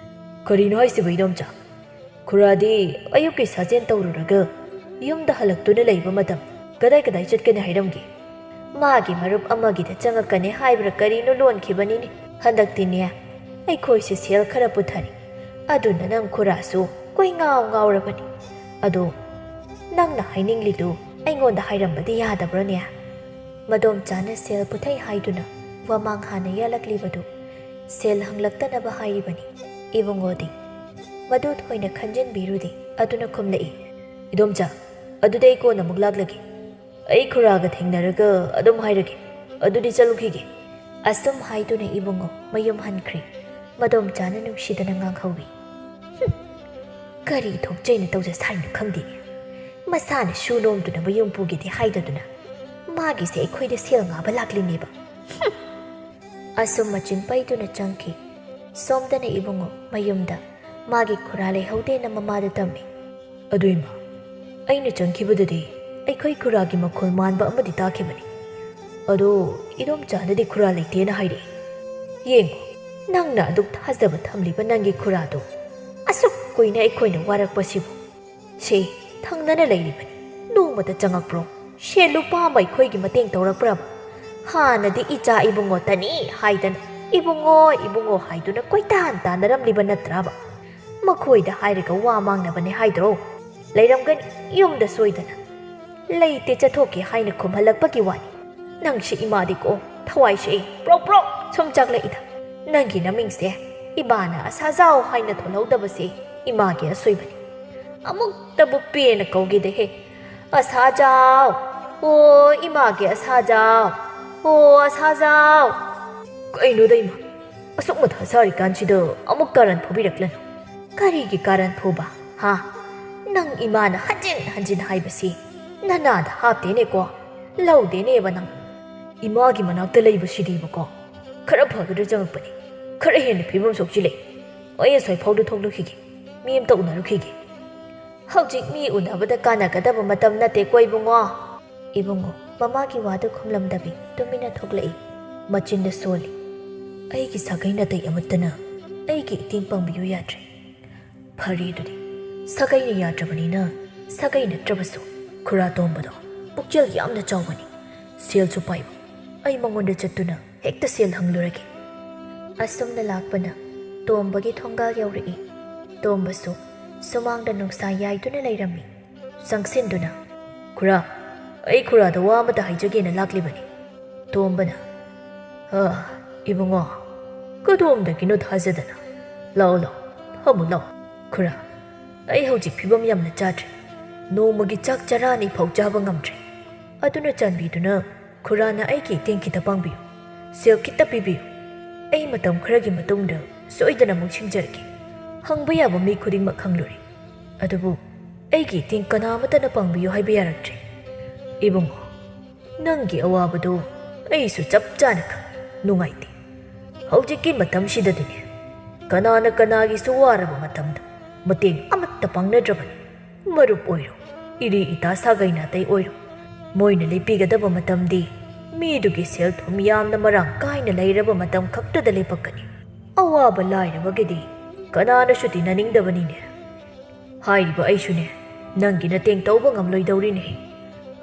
ꯀꯔꯤꯅꯣ ꯍꯥꯏꯁꯤꯕ ꯏꯗꯣꯝꯆꯥ ꯈꯨꯔꯥꯗꯤ ꯑꯌꯨꯛꯀꯤ ꯁꯥꯖꯦꯟ ꯇꯧꯔꯨꯔꯒ ꯌꯨꯝꯗ ꯍꯜꯂꯛꯇꯨꯅ ꯂꯩꯕ ꯃꯇꯝ ꯀꯗꯥꯏ ꯆꯠꯀꯅꯤ ꯍꯥꯏꯔꯝꯒꯦ ꯃꯥꯒꯤ ꯃꯔꯨꯞ ꯑꯃꯒꯤꯗ ꯆꯪꯉꯛꯀꯅꯤ ꯍꯥꯏꯕ꯭ꯔꯥ ꯀꯔꯤꯅꯣ ꯂꯣꯟꯈꯤꯕꯅꯤꯅꯦ ꯍꯟꯗꯛꯇꯤꯅꯦ ꯑꯩꯈꯣꯏꯁꯦ ꯁꯦꯜ ꯈꯔ ꯄꯨꯊꯔꯤ ꯑꯗꯨꯅ ꯅꯪ ꯈꯨꯔꯥꯁꯨ ꯉꯥꯎꯔꯕꯅꯤ ꯑꯗꯣ ꯅꯪꯅ ꯍꯥꯏꯅꯤꯡꯂꯤꯗꯨ ꯑꯩꯉꯣꯟꯗ ꯍꯥꯏꯔꯝꯕꯗꯤ ꯌꯥꯗꯕ꯭ꯔꯣꯅꯦ ꯃꯗꯣꯝꯆꯥꯅ ꯁꯦꯜ ꯄꯨꯊꯩ ꯍꯥꯏꯗꯨꯅ ꯋꯥꯃꯥꯡ ꯍꯥꯟꯅ ꯌꯥꯜꯂꯛꯂꯤꯕꯗꯨ ꯁꯦꯜ ꯍꯪꯂꯛꯇꯅꯕ ꯍꯥꯏꯔꯤꯕꯅꯤ ꯏꯕꯨꯡꯉꯣꯗꯤ ꯃꯗꯨ ꯊꯣꯏꯅ ꯈꯟꯖꯤꯟꯕꯤꯔꯨꯗꯦ ꯑꯗꯨꯅ ꯈꯨꯝꯂꯛꯏ ꯏꯗꯣꯝꯆꯥ ꯑꯗꯨꯗꯤ ꯑꯩ ꯀꯣꯟꯅ ꯑꯃꯨꯛ ꯂꯥꯛꯂꯒꯦ ꯑꯩ ꯈꯨꯔꯥꯒ ꯊꯦꯡꯅꯔꯒ ꯑꯗꯨꯝ ꯍꯥꯏꯔꯒꯦ ꯑꯗꯨꯗꯤ ꯆꯠꯂꯨꯈꯤꯒꯦ ꯑꯁꯨꯝ ꯍꯥꯏꯗꯨꯅ ꯏꯕꯨꯡꯉꯣ ꯃꯌꯨꯝ ꯍꯟꯈ꯭ꯔꯦ ꯃꯗꯣꯝꯆꯥꯅ ꯅꯨꯡꯁꯤꯗꯅ ꯉꯥꯡꯍꯧꯋꯤ ꯀꯔꯤ ꯊꯣꯛꯆꯩꯅ ꯇꯧꯖ ꯁꯥꯏꯅꯣ ꯈꯪꯗꯦꯅꯦ ꯃꯁꯥꯅ ꯁꯨ ꯅꯣꯝꯗꯨꯅ ꯃꯌꯨꯝ ꯄꯨꯒꯦꯗꯤ ꯍꯥꯏꯗꯗꯨꯅ ꯃꯥꯒꯤꯁꯦ ꯑꯩꯈꯣꯏꯗ ꯁꯦꯜ ꯉꯥꯕ ꯂꯥꯛꯂꯤꯅꯦꯕ ꯑꯁꯨꯝ ꯃꯆꯤꯟ ꯄꯩꯗꯨꯅ ꯆꯪꯈꯤ ꯁꯣꯝꯗꯅ ꯏꯕꯨꯡꯉꯣ ꯃꯌꯨꯝꯗ ꯃꯥꯒꯤ ꯈꯨꯔꯥ ꯂꯩꯍꯧꯗꯦꯅ ꯃꯃꯥꯗ ꯇꯝꯃꯤ ꯑꯗꯨꯏꯃ ꯑꯩꯅ ꯆꯪꯈꯤꯕꯗꯗꯤ ꯑꯩꯈꯣꯏ ꯈꯨꯔꯥꯒꯤ ꯃꯈꯣꯜ ꯃꯥꯟꯕ ꯑꯃꯗꯤ ꯇꯥꯈꯤꯕꯅꯤ ꯑꯗꯣ ꯏꯗꯣꯝꯆꯥꯅꯗꯤ ꯈꯨꯔꯥ ꯂꯩꯇꯦꯅ ꯍꯥꯏꯔꯛꯏ ꯌꯦꯡꯉꯣ ꯅꯪꯅ ꯑꯗꯨꯛ ꯊꯥꯖꯕ ꯊꯝꯂꯤꯕ ꯅꯪꯒꯤ ꯈꯨꯔꯥꯗꯣ ꯑꯁꯨꯛ ꯀꯨꯏꯅ ꯑꯩꯈꯣꯏꯅ ꯋꯥꯔꯛꯄꯁꯤꯕꯨ ꯁꯤ ꯊꯪꯅꯅ ꯂꯩꯔꯤꯕꯅꯤ ꯅꯣꯡꯃꯇ ꯆꯪꯉꯛꯄ꯭ꯔꯣ ꯁꯦ ꯂꯨꯄꯥ ꯑꯃ ꯑꯩꯈꯣꯏꯒꯤ ꯃꯇꯦꯡ ꯇꯧꯔꯛꯄ꯭ꯔꯕ ꯍꯥꯟꯅꯗꯤ ꯏꯆꯥ ꯏꯕꯨꯡꯉꯣꯇꯅꯤ ꯍꯥꯏꯗꯅ ꯏꯕꯨꯡꯉꯣ ꯍꯥꯏꯗꯨꯅ ꯀꯣꯏꯇꯥꯟ ꯇꯥꯟꯅꯔꯝꯂꯤꯕ ꯅꯠꯇ꯭ꯔꯕ ꯃꯈꯣꯏꯗ ꯍꯥꯏꯔꯒ ꯋꯥ ꯃꯥꯡꯅꯕꯅꯦ ꯍꯥꯏꯗ꯭ꯔꯣ ꯂꯩꯔꯝꯒꯅꯤ ꯌꯨꯝꯗ ꯁꯣꯏꯗꯅ ꯂꯩꯇꯦ ꯆꯠꯊꯣꯛꯀꯦ ꯍꯥꯏꯅ ꯈꯨꯝꯍꯜꯂꯛꯄꯒꯤ ꯋꯥꯅꯤ ꯅꯪꯁꯤ ꯏꯃꯥꯗꯤꯀꯣ ꯊꯋꯥꯏꯁꯦ ꯄ꯭ꯔꯣꯛ ꯄ꯭ꯔꯣꯛ ꯁꯨꯝ ꯆꯥꯛꯂꯛꯏꯗ ꯅꯪꯒꯤ ꯅꯃꯤꯡꯁꯦ ꯏꯃꯥꯅ ꯑꯁꯥꯖꯥꯎ ꯍꯥꯏꯅ ꯊꯣꯜꯍꯧꯗꯕꯁꯦ ꯏꯃꯥꯒꯤ ꯑꯁꯣꯏꯕꯅꯤ ꯑꯃꯨꯛꯇꯕꯨ ꯄꯦꯅ ꯀꯧꯒꯦꯗꯍꯦ ꯑꯁꯥꯖꯥꯎ ꯑꯣ ꯏꯃꯥꯒꯤ ꯑꯁꯥꯖꯥꯎ ꯑꯣ ꯑꯁꯥꯖꯥꯎ ꯀꯩꯅꯣꯗ ꯏꯃꯥ ꯑꯁꯨꯛ ꯃꯊꯥ ꯁꯥꯔꯤꯀꯥꯟꯁꯤꯗ ꯑꯃꯨꯛ ꯀꯥꯔꯟ ꯐꯨꯕꯤꯔꯛꯂꯅꯨ ꯀꯔꯤꯒꯤ ꯀꯥꯔꯟ ꯐꯨꯕ ꯍꯥ ꯅꯪ ꯏꯃꯥꯅ ꯍꯟꯖꯤꯟ ꯍꯟꯖꯤꯟ ꯍꯥꯏꯕꯁꯤ ꯅꯅꯥꯗ ꯍꯥꯞꯇꯦꯅꯦꯀꯣ ꯂꯧꯗꯦꯅꯦꯕ ꯅꯪ ꯏꯃꯥꯒꯤ ꯃꯅꯥꯛꯇ ꯂꯩꯕꯁꯤꯗꯤꯕꯀꯣ ꯈꯔ ꯐꯒꯗ꯭ꯔꯥ ꯆꯪꯉꯛꯄꯅꯤ ꯈꯔ ꯍꯦꯟꯅ ꯐꯤꯕꯝ ꯁꯣꯛꯆꯤꯜꯂꯛꯏ ꯑꯩ ꯑꯁ꯭ꯋꯥꯏ ꯐꯥꯎꯗ ꯊꯣꯛꯂꯛꯈꯤꯒꯦ ꯃꯤ ꯑꯃꯇ ꯎꯅꯔꯨꯈꯤꯒꯦ ꯍꯧꯖꯤꯛ ꯃꯤ ꯎꯅꯕꯗ ꯀꯥꯟꯅꯒꯗꯕ ꯃꯇꯝ ꯅꯠꯇꯦꯀꯣ ꯏꯕꯨꯡꯉꯣ ꯃꯃꯥꯒꯤ ꯋꯥꯗꯨ ꯈꯨꯝꯂꯝꯗꯕꯤ ꯇꯨꯃꯤꯟꯅ ꯊꯣꯛꯂꯛꯏ ꯃꯆꯤꯟꯗ ꯁꯣꯜꯂꯤ ꯑꯩꯒꯤ ꯁꯥꯒꯩ ꯅꯥꯇꯩ ꯑꯃꯠꯇꯅ ꯑꯩꯒꯤ ꯏꯇꯦꯡ ꯄꯥꯡꯕꯤꯌꯨ ꯌꯥꯗ꯭ꯔꯦ ꯐꯔꯦ ꯑꯗꯨꯗꯤ ꯁꯥꯒꯩꯅ ꯌꯥꯗ꯭ꯔꯕꯅꯤನ ꯁꯥꯒꯩ ꯅꯠꯇ꯭ꯔꯕꯁꯨ ꯈꯨꯔꯥ ꯇꯣꯝꯕꯗꯣ ꯄꯨꯛꯆꯦꯜ ꯌꯥꯝꯅ ꯆꯥꯎꯕꯅꯤ ꯁꯦꯜꯁꯨ ꯄꯥꯏꯕ ꯑꯩ ꯃꯉꯣꯟꯗ ꯆꯠꯇꯨꯅ ꯍꯦꯛꯇ ꯁꯦꯜ ꯍꯪꯂꯨꯔꯒꯦ ꯑꯁꯨꯝꯅ ꯂꯥꯛꯄꯅ ꯇꯣꯝꯕꯒꯤ ꯊꯣꯡꯒꯥꯜ ꯌꯧꯔꯛꯏ ꯇꯣꯝꯕꯁꯨ ꯁꯨꯃꯥꯡꯗ ꯅꯨꯡꯁꯥ ꯌꯥꯏꯗꯨꯅ ꯂꯩꯔꯝꯃꯤ ꯆꯪꯁꯤꯟꯗꯨꯅ ꯈꯨꯔꯥ ꯑꯩ ꯈꯨꯔꯥꯗ ꯋꯥ ꯑꯃꯇ ꯍꯥꯏꯖꯒꯦꯅ ꯂꯥꯛꯂꯤꯕꯅꯤ ꯇꯣꯝꯕꯅ ꯏꯕꯨꯡꯉꯣ ꯀꯗꯣꯝꯗꯒꯤꯅꯣ ꯊꯥꯖꯗꯅ ꯂꯥꯛꯑꯣ ꯐꯝꯃꯨ ꯂꯥꯛꯑꯣ ꯈꯨꯔꯥ ꯑꯩ ꯍꯧꯖꯤꯛ ꯐꯤꯕꯝ ꯌꯥꯝꯅ ꯆꯥꯗ꯭ꯔꯦ ꯅꯣꯡꯃꯒꯤ ꯆꯥꯛ ꯆꯔꯥ 2 ꯐꯥꯎ ꯆꯥꯕ ꯉꯝꯗ꯭ꯔꯦ ꯑꯗꯨꯅ ꯆꯥꯟꯕꯤꯗꯨꯅ ꯈꯨꯔꯥꯅ ꯑꯩꯒꯤ ꯏꯇꯦꯡ ꯈꯤꯇ ꯄꯥꯡꯕꯤꯌꯨ ꯁꯦꯜ ꯈꯤꯇ ꯄꯤꯕꯤꯌꯨ ꯑꯩ ꯃꯇꯝ ꯈꯔꯒꯤ ꯃꯇꯨꯡꯗ ꯁꯣꯏꯗꯅ ꯑꯃꯨꯛ ꯁꯤꯡꯖꯔꯒꯦ ꯍꯪꯕ ꯌꯥꯕ ꯃꯤ ꯈꯨꯗꯤꯡꯃꯛ ꯍꯪꯂꯨꯔꯦ ꯑꯗꯨꯕꯨ ꯑꯩꯒꯤ ꯏꯇꯦꯡ ꯀꯅꯥꯃꯠꯇꯅ ꯄꯥꯡꯕꯤꯌꯨ ꯍꯥꯏꯕ ꯌꯥꯔꯛꯇ꯭ꯔꯦ ꯏꯕꯨꯡꯉꯣ ꯅꯪꯒꯤ ꯑꯋꯥꯕꯗꯣ ꯑꯩꯁꯨ ꯆꯞ ꯆꯥꯅ ꯈꯪꯏ ꯅꯨꯡꯉꯥꯏꯇꯦ ꯍꯧꯖꯤꯛꯀꯤ ꯃꯇꯝꯁꯤꯗꯗꯤꯅꯦ ꯀꯅꯥꯅ ꯀꯅꯥꯒꯤꯁꯨ ꯋꯥꯔꯕ ꯃꯇꯝꯗ ꯃꯇꯦꯡ ꯑꯃꯠꯇ ꯄꯥꯡꯅꯗ꯭ꯔꯕꯅꯤ ꯃꯔꯨꯞ ꯑꯣꯏꯔꯣ ꯏꯔꯤ ꯏꯇꯥ ꯁꯥꯒꯩ ꯅꯥꯇꯩ ꯑꯣꯏꯔꯣ ꯃꯣꯏꯅ ꯂꯩꯕꯤꯒꯗꯕ ꯃꯇꯝꯗꯤ ꯃꯤꯗꯨꯒꯤ ꯁꯦꯜ ꯊꯨꯝ ꯌꯥꯝꯅ ꯃꯔꯥꯡ ꯀꯥꯏꯅ ꯂꯩꯔꯕ ꯃꯇꯝ ꯈꯛꯇꯗ ꯂꯩꯄꯛꯀꯅꯤ ꯑꯋꯥꯕ ꯂꯥꯏꯔꯕꯒꯤꯗꯤ ꯀꯅꯥꯅꯁꯨ ꯇꯤꯟꯅꯅꯤꯡꯗꯕꯅꯤꯅꯦ ꯍꯥꯏꯔꯤꯕ ꯑꯩꯁꯨꯅꯦ ꯅꯪꯒꯤ ꯃꯇꯦꯡ ꯇꯧꯕ ꯉꯝꯂꯣꯏꯗꯧꯔꯤꯅꯦ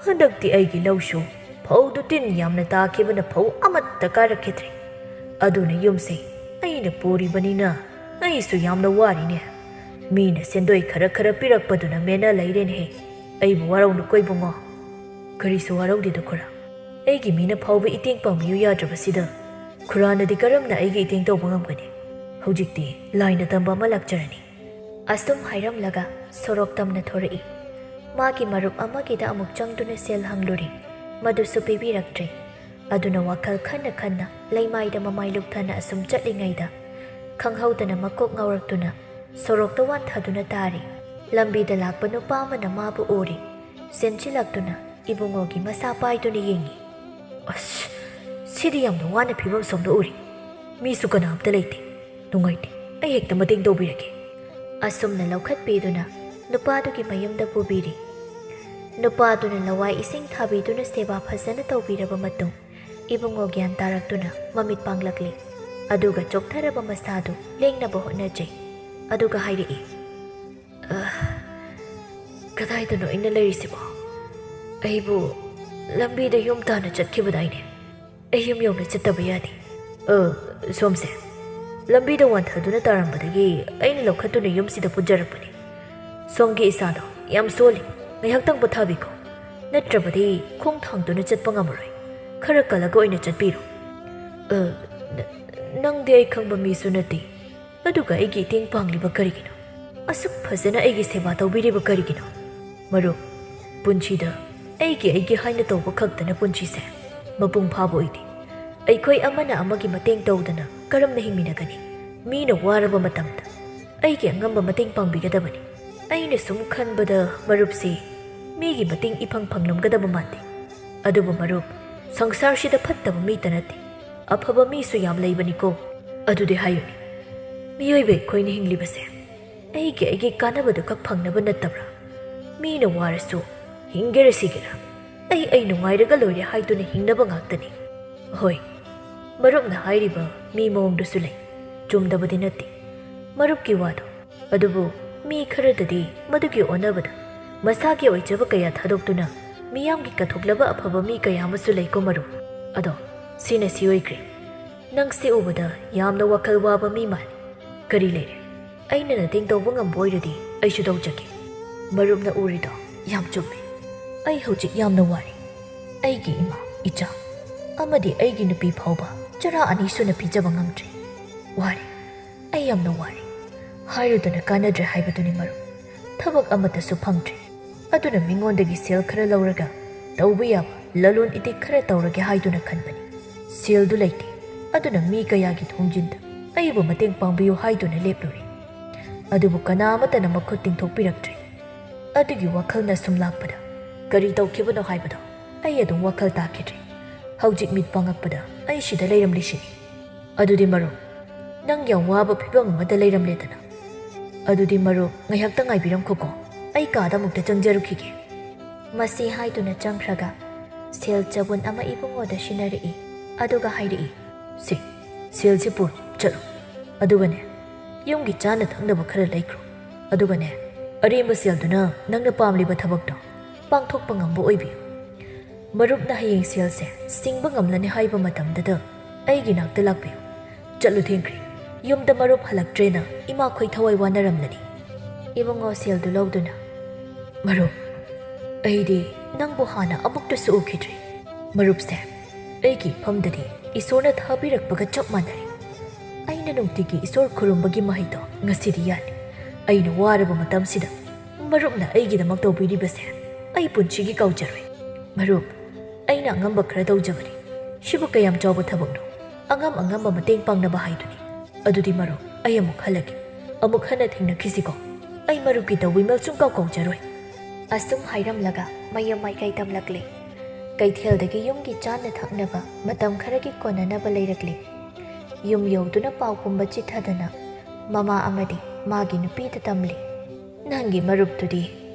ꯍꯟꯗꯛꯇꯤ ꯑꯩꯒꯤ ꯂꯧꯁꯨ ꯐꯧꯗꯨ ꯇꯤꯟ ꯌꯥꯝꯅ ꯇꯥꯈꯤꯕꯅ ꯐꯧ ꯑꯃꯠꯇ ꯀꯥꯔꯛꯈꯤꯗ꯭ꯔꯦ ꯑꯗꯨꯅ ꯌꯨꯝꯁꯦ ꯑꯩꯅ ꯄꯨꯔꯤꯕꯅꯤꯅ ꯑꯩꯁꯨ ꯌꯥꯝꯅ ꯋꯥꯔꯤꯅꯦ ꯃꯤꯅ ꯁꯦꯟꯗꯣꯏ ꯈꯔ ꯄꯤꯔꯛꯄꯗꯨꯅ ꯃꯦꯟꯅ ꯂꯩꯔꯦꯅꯦꯍꯦ ꯑꯩꯕꯨ ꯋꯥꯔꯧꯅꯨꯀꯣ ꯏꯕꯨꯡꯉꯣ ꯀꯔꯤꯁꯨ ꯋꯥꯔꯧꯗꯦꯗ ꯈꯨꯔꯥ ꯑꯩꯒꯤ ꯃꯤꯅ ꯐꯥꯎꯕ ꯏꯇꯦꯡ ꯄꯥꯡꯕꯤꯌꯨ ꯌꯥꯗ꯭ꯔꯕꯁꯤꯗ ꯈꯨꯔꯥꯅꯗꯤ ꯀꯔꯝꯅ ꯑꯩꯒꯤ ꯏꯇꯦꯡ ꯇꯧꯕ ꯉꯝꯒꯅꯤ ꯍꯧꯖꯤꯛꯇꯤ ꯂꯥꯏꯅ ꯇꯝꯕ ꯑꯃ ꯂꯥꯛꯆꯔꯅꯤ ꯑꯁꯨꯝ ꯍꯥꯏꯔꯝꯂꯒ ꯁꯣꯔꯣꯛ ꯇꯝꯅ ꯊꯣꯔꯛꯏ ꯃꯥꯒꯤ ꯃꯔꯨꯞ ꯑꯃꯒꯤꯗ ꯑꯃꯨꯛ ꯆꯪꯗꯨꯅ ꯁꯦꯜ ꯍꯪꯂꯨꯔꯤ ꯃꯗꯨꯁꯨ ꯄꯤꯕꯤꯔꯛꯇ꯭ꯔꯦ ꯑꯗꯨꯅ ꯋꯥꯈꯜ ꯈꯟꯅ ꯂꯩꯃꯥꯏꯗ ꯃꯃꯥꯏ ꯂꯨꯞꯊꯅ ꯑꯁꯨꯝ ꯆꯠꯂꯤꯉꯩꯗ ꯈꯪꯍꯧꯗꯅ ꯃꯀꯣꯛ ꯉꯥꯎꯔꯛꯇꯨꯅ ꯁꯣꯔꯣꯛꯇ ꯋꯥꯟꯊꯗꯨꯅ ꯇꯥꯔꯤ ꯂꯝꯕꯤꯗ ꯂꯥꯛꯄ ꯅꯨꯄꯥ ꯑꯃꯅ ꯃꯥꯕꯨ ꯎꯔꯤ ꯆꯦꯟꯁꯤꯜꯂꯛꯇꯨꯅ ꯏꯕꯨꯡꯉꯣꯒꯤ ꯃꯁꯥ ꯄꯥꯏꯗꯨꯅ ꯌꯦꯡꯉꯤ ꯑꯁ ꯁꯤꯗꯤ ꯌꯥꯝꯅ ꯋꯥꯅ ꯐꯤꯕꯝ ꯁꯣꯝꯗ ꯎꯔꯤ ꯃꯤꯁꯨ ꯀꯅꯥꯝꯇ ꯂꯩꯇꯦ ꯅꯨꯡꯉꯥꯏꯇꯦ ꯑꯩ ꯍꯦꯛꯇ ꯃꯇꯦꯡ ꯇꯧꯕꯤꯔꯒꯦ ꯑꯁꯨꯝꯅ ꯂꯧꯈꯠꯄꯤꯗꯨꯅ ꯅꯨꯄꯥꯗꯨꯒꯤ ꯃꯌꯨꯝꯗ ꯄꯨꯕꯤꯔꯤ ꯅꯨꯄꯥꯗꯨꯅ ꯂꯋꯥꯏ ꯏꯁꯤꯡ ꯊꯥꯕꯤꯗꯨꯅ ꯁꯦꯕꯥ ꯐꯖꯅ ꯇꯧꯕꯤꯔꯕ ꯃꯇꯨꯡ ꯏꯕꯨꯡꯉꯣ ꯒ꯭ꯌꯥꯟ ꯇꯥꯔꯛꯇꯨꯅ ꯃꯃꯤꯠ ꯄꯥꯡꯂꯛꯂꯤ ꯑꯗꯨꯒ ꯆꯣꯛꯊꯔꯕ ꯃꯁꯥꯗꯨ ꯂꯦꯡꯅꯕ ꯍꯣꯠꯅꯖꯩ ꯑꯗꯨꯒ ꯍꯥꯏꯔꯛꯏ ꯀꯗꯥꯏꯗꯅꯣ ꯑꯩꯅ ꯂꯩꯔꯤꯁꯤꯕꯣ ꯑꯩꯕꯨ ꯂꯝꯕꯤꯗ ꯌꯨꯝ ꯇꯥꯅ ꯆꯠꯈꯤꯕꯗꯥꯏꯅꯦ ꯑꯩ ꯌꯨꯝ ꯌꯧꯅ ꯆꯠꯇꯕ ꯌꯥꯗꯦ ꯁꯣꯝꯁꯦ ꯂꯝꯕꯤꯗ ꯋꯥꯟꯊꯗꯨꯅ ꯇꯥꯔꯝꯕꯗꯒꯤ ꯑꯩꯅ ꯂꯧꯈꯠꯇꯨꯅ ꯌꯨꯝꯁꯤꯗ ꯄꯨꯖꯔꯛꯄꯅꯤ ꯁꯣꯝꯒꯤ ꯏꯁꯥꯗꯣ ꯌꯥꯝ ꯁꯣꯜꯂꯤ ꯉꯥꯏꯍꯥꯛꯇꯪ ꯄꯣꯊꯥꯕꯤꯈꯣ ꯅꯠꯇ꯭ꯔꯕꯗꯤ ꯈꯣꯡ ꯊꯥꯡꯗꯨꯅ ꯆꯠꯄ ꯉꯝꯃꯔꯣꯏ ꯈꯔ ꯀꯜꯂꯒ ꯑꯣꯏꯅ ꯆꯠꯄꯤꯔꯣ ꯅꯪꯗꯤ ꯑꯩ ꯈꯪꯕ ꯃꯤꯁꯨ ꯅꯠꯇꯦ ꯑꯗꯨꯒ ꯑꯩꯒꯤ ꯏꯇꯦꯡ ꯄꯥꯡꯂꯤꯕ ꯀꯔꯤꯒꯤꯅꯣ ꯑꯁꯨꯛ ꯐꯖꯅ ꯑꯩꯒꯤ ꯁꯦꯕꯥ ꯇꯧꯕꯤꯔꯤꯕ ꯀꯔꯤꯒꯤꯅꯣ ꯃꯔꯨꯞ ꯄꯨꯟꯁꯤꯗ ꯑꯩꯒꯤ ꯍꯥꯏꯅ ꯇꯧꯕ ꯈꯛꯇꯅ ꯄꯨꯟꯁꯤꯁꯦ ꯃꯄꯨꯡ ꯐꯥꯕ ꯑꯣꯏꯗꯦ ꯑꯩꯈꯣꯏ ꯑꯃꯅ ꯑꯃꯒꯤ ꯃꯇꯦꯡ ꯇꯧꯗꯅ ꯀꯔꯝꯅ ꯍꯤꯡꯃꯤꯟꯅꯒꯅꯤ ꯃꯤꯅ ꯋꯥꯔꯕ ꯃꯇꯝꯗ ꯑꯩꯒꯤ ꯑꯉꯝꯕ ꯃꯇꯦꯡ ꯄꯥꯡꯕꯤꯒꯗꯕꯅꯤ ꯑꯩꯅ ꯁꯨꯝ ꯈꯟꯕꯗ ꯃꯔꯨꯞꯁꯤ ꯃꯤꯒꯤ ꯃꯇꯦꯡ ꯏꯐꯪ ꯐꯪꯂꯝꯒꯗꯕ ꯃꯥꯟꯗꯦ ꯑꯗꯨꯕꯨ ꯃꯔꯨꯞ ꯁꯪꯁꯥꯔꯁꯤꯗ ꯐꯠꯇꯕ ꯃꯤꯇ ꯅꯠꯇꯦ ꯑꯐꯕ ꯃꯤꯁꯨ ꯌꯥꯝ ꯂꯩꯕꯅꯤꯀꯣ ꯑꯗꯨꯗꯤ ꯍꯥꯏꯌꯨꯅꯤ ꯃꯤꯑꯣꯏꯕ ꯑꯩꯈꯣꯏꯅ ꯍꯤꯡꯂꯤꯕꯁꯦ ꯑꯩꯒꯤ ꯀꯥꯟꯅꯕꯗꯨ ꯈꯛ ꯐꯪꯅꯕ ꯅꯠꯇꯕ꯭ꯔꯥ ꯃꯤꯅ ꯋꯥꯔꯁꯨ ꯍꯤꯡꯒꯦꯔ ꯁꯤꯒꯦꯔ ꯑꯩ ꯅꯨꯡꯉꯥꯏꯔꯒ ꯂꯣꯏꯔꯦ ꯍꯥꯏꯗꯨꯅ ꯍꯤꯡꯅꯕ ꯉꯥꯛꯇꯅꯤ꯫ ꯍꯣꯏ, ꯃꯔꯨꯞꯅ ꯍꯥꯏꯔꯤꯕ ꯃꯤ ꯃꯑꯣꯡꯗꯨꯁꯨ ꯂꯩ, ꯆꯨꯝꯗꯕꯗꯤ ꯅꯠꯇꯦ ꯃꯔꯨꯞꯀꯤ ꯋꯥꯗꯣ꯫ ꯑꯗꯨꯕꯨ ꯃꯤ ꯈꯔꯗꯗꯤ ꯃꯗꯨꯒꯤ ꯑꯣꯟꯅꯕꯗ ꯃꯁꯥꯒꯤ ꯑꯣꯏꯖꯕ ꯀꯌꯥ ꯊꯥꯗꯣꯛꯇꯨꯅ ꯃꯤꯌꯥꯝꯒꯤ ꯀꯠꯊꯣꯛꯂꯕ ꯑꯐꯕ ꯃꯤ ꯀꯌꯥ ꯑꯃꯁꯨ ꯂꯩꯀꯣ ꯃꯔꯨꯞ꯫ ꯑꯗꯣ ꯁꯤꯅ ꯁꯤ ꯑꯣꯏꯈ꯭ꯔꯦ, ꯅꯪꯁꯦ ꯎꯕꯗ ꯌꯥꯝꯅ ꯋꯥꯈꯜ ꯋꯥꯕ ꯃꯤ ꯃꯥꯜꯂꯤ꯫ ꯀꯔꯤ ꯂꯩꯔꯦ? ꯑꯩꯅ ꯃꯇꯦꯡ ꯇꯧꯕ ꯉꯝꯕ ꯑꯣꯏꯔꯗꯤ ꯑꯩꯁꯨ ꯇꯧꯖꯒꯦ꯫ ꯃꯔꯨꯞꯅ ꯎꯔꯤꯗꯣ ꯌꯥꯝ ꯆꯨꯝꯃꯦ꯫ ꯑꯩ ꯍꯧꯖꯤꯛ ꯌꯥꯝꯅ ꯋꯥꯔꯤ꯫ ꯑꯩꯒꯤ ꯏꯃꯥ, ꯏꯆꯥ ꯑꯃꯗꯤ ꯑꯩꯒꯤ ꯅꯨꯄꯤ ꯐꯥꯎꯕ ꯆꯔꯥ 2 ꯁꯨꯅ ꯄꯤꯖꯕ ꯉꯝꯗ꯭ꯔꯤ꯫ ꯋꯥꯔꯤ, ꯑꯩ ꯌꯥꯝꯅ ꯋꯥꯔꯤ꯫ ꯍꯥꯏꯔꯨꯗꯅ ꯀꯥꯟꯅꯗ꯭ꯔꯦ ꯍꯥꯏꯕꯗꯨꯅꯤ ꯃꯔꯨꯞ꯫ ꯊꯕꯛ ꯑꯃꯠꯇꯁꯨ ꯐꯪꯗ꯭ꯔꯤ, ꯑꯗꯨꯅ ꯃꯤꯉꯣꯟꯗꯒꯤ ꯁꯦꯜ ꯈꯔ ꯂꯧꯔꯒ ꯇꯧꯕ ꯌꯥꯕ ꯂꯂꯣꯟ ꯏꯇꯤꯛ ꯈꯔ ꯇꯧꯔꯒꯦ ꯍꯥꯏꯗꯨꯅ ꯈꯟꯕꯅꯤ꯫ ꯁꯦꯜꯗꯨ ꯂꯩꯇꯦ, ꯑꯗꯨꯅ ꯃꯤ ꯀꯌꯥꯒꯤ ꯊꯣꯡꯖꯤꯟꯗ ꯑꯩꯕꯨ ꯃꯇꯦꯡ ꯄꯥꯡꯕꯤꯌꯨ ꯍꯥꯏꯗꯨꯅ ꯂꯦꯞꯂꯨꯔꯦ꯫ ꯑꯗꯨꯕꯨ ꯀꯅꯥ ꯑꯃꯠꯇꯅ ꯃꯈꯨꯠ ꯇꯤꯡꯊꯣꯛꯄꯤꯔꯛꯇ꯭ꯔꯦ꯫ ꯑꯗꯨꯒꯤ ꯋꯥꯈꯜꯅ ꯁꯨꯝ ꯂꯥꯛꯄꯗ ꯀꯔꯤ ꯇꯧꯈꯤꯕꯅꯣ ꯍꯥꯏꯕꯗꯣ ꯑꯩ ꯑꯗꯨꯝ ꯋꯥꯈꯜ ꯇꯥꯈꯤꯗ꯭ꯔꯦ꯫ ꯍꯧꯖꯤꯛ ꯃꯤꯠ ꯄꯥꯡꯉꯛꯄꯗ ꯑꯩ ꯁꯤꯗ ꯂꯩꯔꯝꯂꯤꯁꯤꯅꯤ꯫ ꯑꯗꯨꯗꯤ ꯃꯔꯨꯞ, ꯅꯪ ꯌꯥꯝ ꯋꯥꯕ ꯐꯤꯚꯝ ꯑꯃꯗ ꯂꯩꯔꯝꯂꯦꯗꯅ꯫ ꯑꯗꯨꯗꯤ ꯃꯔꯨꯞ ꯉꯥꯏꯍꯥꯛꯇ ꯉꯥꯏꯕꯤꯔꯝꯈꯣꯀꯣ, ꯑꯩ ꯀꯥꯗ ꯑꯃꯨꯛꯇ ꯆꯪꯖꯔꯨꯈꯤꯒꯦ꯫ ꯃꯁꯤ ꯍꯥꯏꯗꯨꯅ ꯆꯪꯈ꯭ꯔꯒ ꯁꯦꯜ ꯆꯕꯨꯟ ꯑꯃ ꯏꯕꯨꯡꯉꯣꯗ ꯁꯤꯟꯅꯔꯛꯏ꯫ ꯑꯗꯨꯒ ꯍꯥꯏꯔꯛꯏ, ꯁꯦꯜꯁꯤ ꯄꯨꯔꯣ, ꯆꯠꯂꯣ꯫ ꯑꯗꯨꯒꯅꯦ, ꯌꯨꯝꯒꯤ ꯆꯥꯅ ꯊꯛꯅꯕ ꯈꯔ ꯂꯩꯈ꯭ꯔꯣ꯫ ꯑꯗꯨꯒꯅꯦ, ꯑꯔꯦꯝꯕ ꯁꯦꯜꯗꯨꯅ ꯅꯪꯅ ꯄꯥꯝꯂꯤꯕ ꯊꯕꯛꯇꯣ ꯄꯥꯡꯊꯣꯛꯄ ꯉꯝꯕ ꯑꯣꯏꯕꯤꯌꯨ꯫ ꯃꯔꯨꯞꯅ ꯍꯌꯦꯡ ꯁꯦꯜꯁꯦ ꯁꯤꯡꯕ ꯉꯝꯂꯅꯤ ꯍꯥꯏꯕ ꯃꯇꯝꯗꯨꯗ ꯑꯩꯒꯤ ꯅꯥꯛꯇ ꯂꯥꯛꯄꯤꯌꯨ꯫ ꯆꯠꯂꯨ, ꯊꯦꯡꯈ꯭ꯔꯦ꯫ ꯌꯨꯝꯗ ꯃꯔꯨꯞ ꯍꯜꯂꯛꯇ꯭ꯔꯦꯅ ꯏꯃꯥꯈꯣꯏ ꯊꯋꯥꯏ ꯋꯥꯅꯔꯝꯂꯅꯤ꯫ ꯏꯕꯨꯡꯉꯣ ꯁꯦꯜꯗꯨ ꯂꯧꯗꯨꯅ, ꯃꯔꯨꯞ, ꯑꯩꯗꯤ ꯅꯪꯕꯨ ꯍꯥꯟꯅ ꯑꯃꯨꯛꯇꯁꯨ ꯎꯈꯤꯗ꯭ꯔꯤ꯫ ꯃꯔꯨꯞꯁꯦ ꯑꯩꯒꯤ ꯏꯐꯝꯗꯗꯤ ꯏꯁꯣꯔꯅ ꯊꯥꯕꯤꯔꯛꯄꯒ ꯆꯞ ꯃꯥꯟꯅꯔꯤ꯫ ꯑꯩꯅ ꯅꯨꯡꯇꯤꯒꯤ ꯏꯁꯣꯔ ꯈꯨꯔꯨꯝꯕꯒꯤ ꯃꯍꯩꯗꯣ ꯉꯁꯤꯗꯤ ꯌꯥꯜꯂꯤ꯫ ꯑꯩꯅ ꯋꯥꯔꯕ ꯃꯇꯝꯁꯤꯗ ꯃꯔꯨꯞꯅ ꯑꯩꯒꯤꯗꯃꯛ ꯇꯧꯕꯤꯔꯤꯕꯁꯦ ꯑꯩ ꯄꯨꯟꯁꯤꯒꯤ ꯀꯥꯎꯖꯔꯣꯏ꯫ ꯃꯔꯨꯞ, ꯑꯩꯅ ꯑꯉꯝꯕ ꯈꯔ ꯇꯧꯖꯕꯅꯤ꯫ ꯁꯤꯕꯨ ꯀꯌꯥꯝ ꯆꯥꯎꯕ ꯊꯕꯛꯅꯣ? ꯑꯉꯝꯕ ꯃꯇꯦꯡ ꯄꯥꯡꯅꯕ ꯍꯥꯏꯗꯨꯅꯤ꯫ ꯑꯗꯨꯗꯤ ꯃꯔꯨꯞ, ꯑꯩ ꯑꯃꯨꯛ ꯍꯜꯂꯒꯦ꯫ ꯑꯃꯨꯛ ꯍꯟꯅ ꯊꯦꯡꯅꯈꯤꯁꯤꯀꯣ꯫ ꯑꯩ ꯃꯔꯨꯞꯀꯤ ꯇꯧꯕꯤꯃꯜ ꯁꯨꯡꯀꯥꯎ ꯀꯥꯎꯖꯔꯣꯏ꯫ ꯑꯁꯨꯝ ꯍꯥꯏꯔꯝꯂꯒ ꯃꯌꯨꯝ ꯃꯥꯏꯀꯩ ꯇꯝꯂꯛꯂꯤ꯫ ꯀꯩꯊꯦꯜꯗꯒꯤ ꯌꯨꯝꯒꯤ ꯆꯥꯅ ꯊꯛꯅꯕ ꯃꯇꯝ ꯈꯔꯒꯤ ꯀꯣꯟꯅꯅꯕ ꯂꯩꯔꯛꯂꯤ꯫ ꯌꯨꯝ ꯌꯧꯗꯨꯅ ꯄꯥꯎ ꯄꯨꯝꯕ ꯆꯤꯊꯗꯅ ꯃꯃꯥ ꯑꯃꯗꯤ ꯃꯥꯒꯤ ꯅꯨꯄꯤꯗ ꯇꯝꯂꯤ꯫ ꯅꯪꯒꯤ ꯃꯔꯨꯞꯇꯨꯗꯤ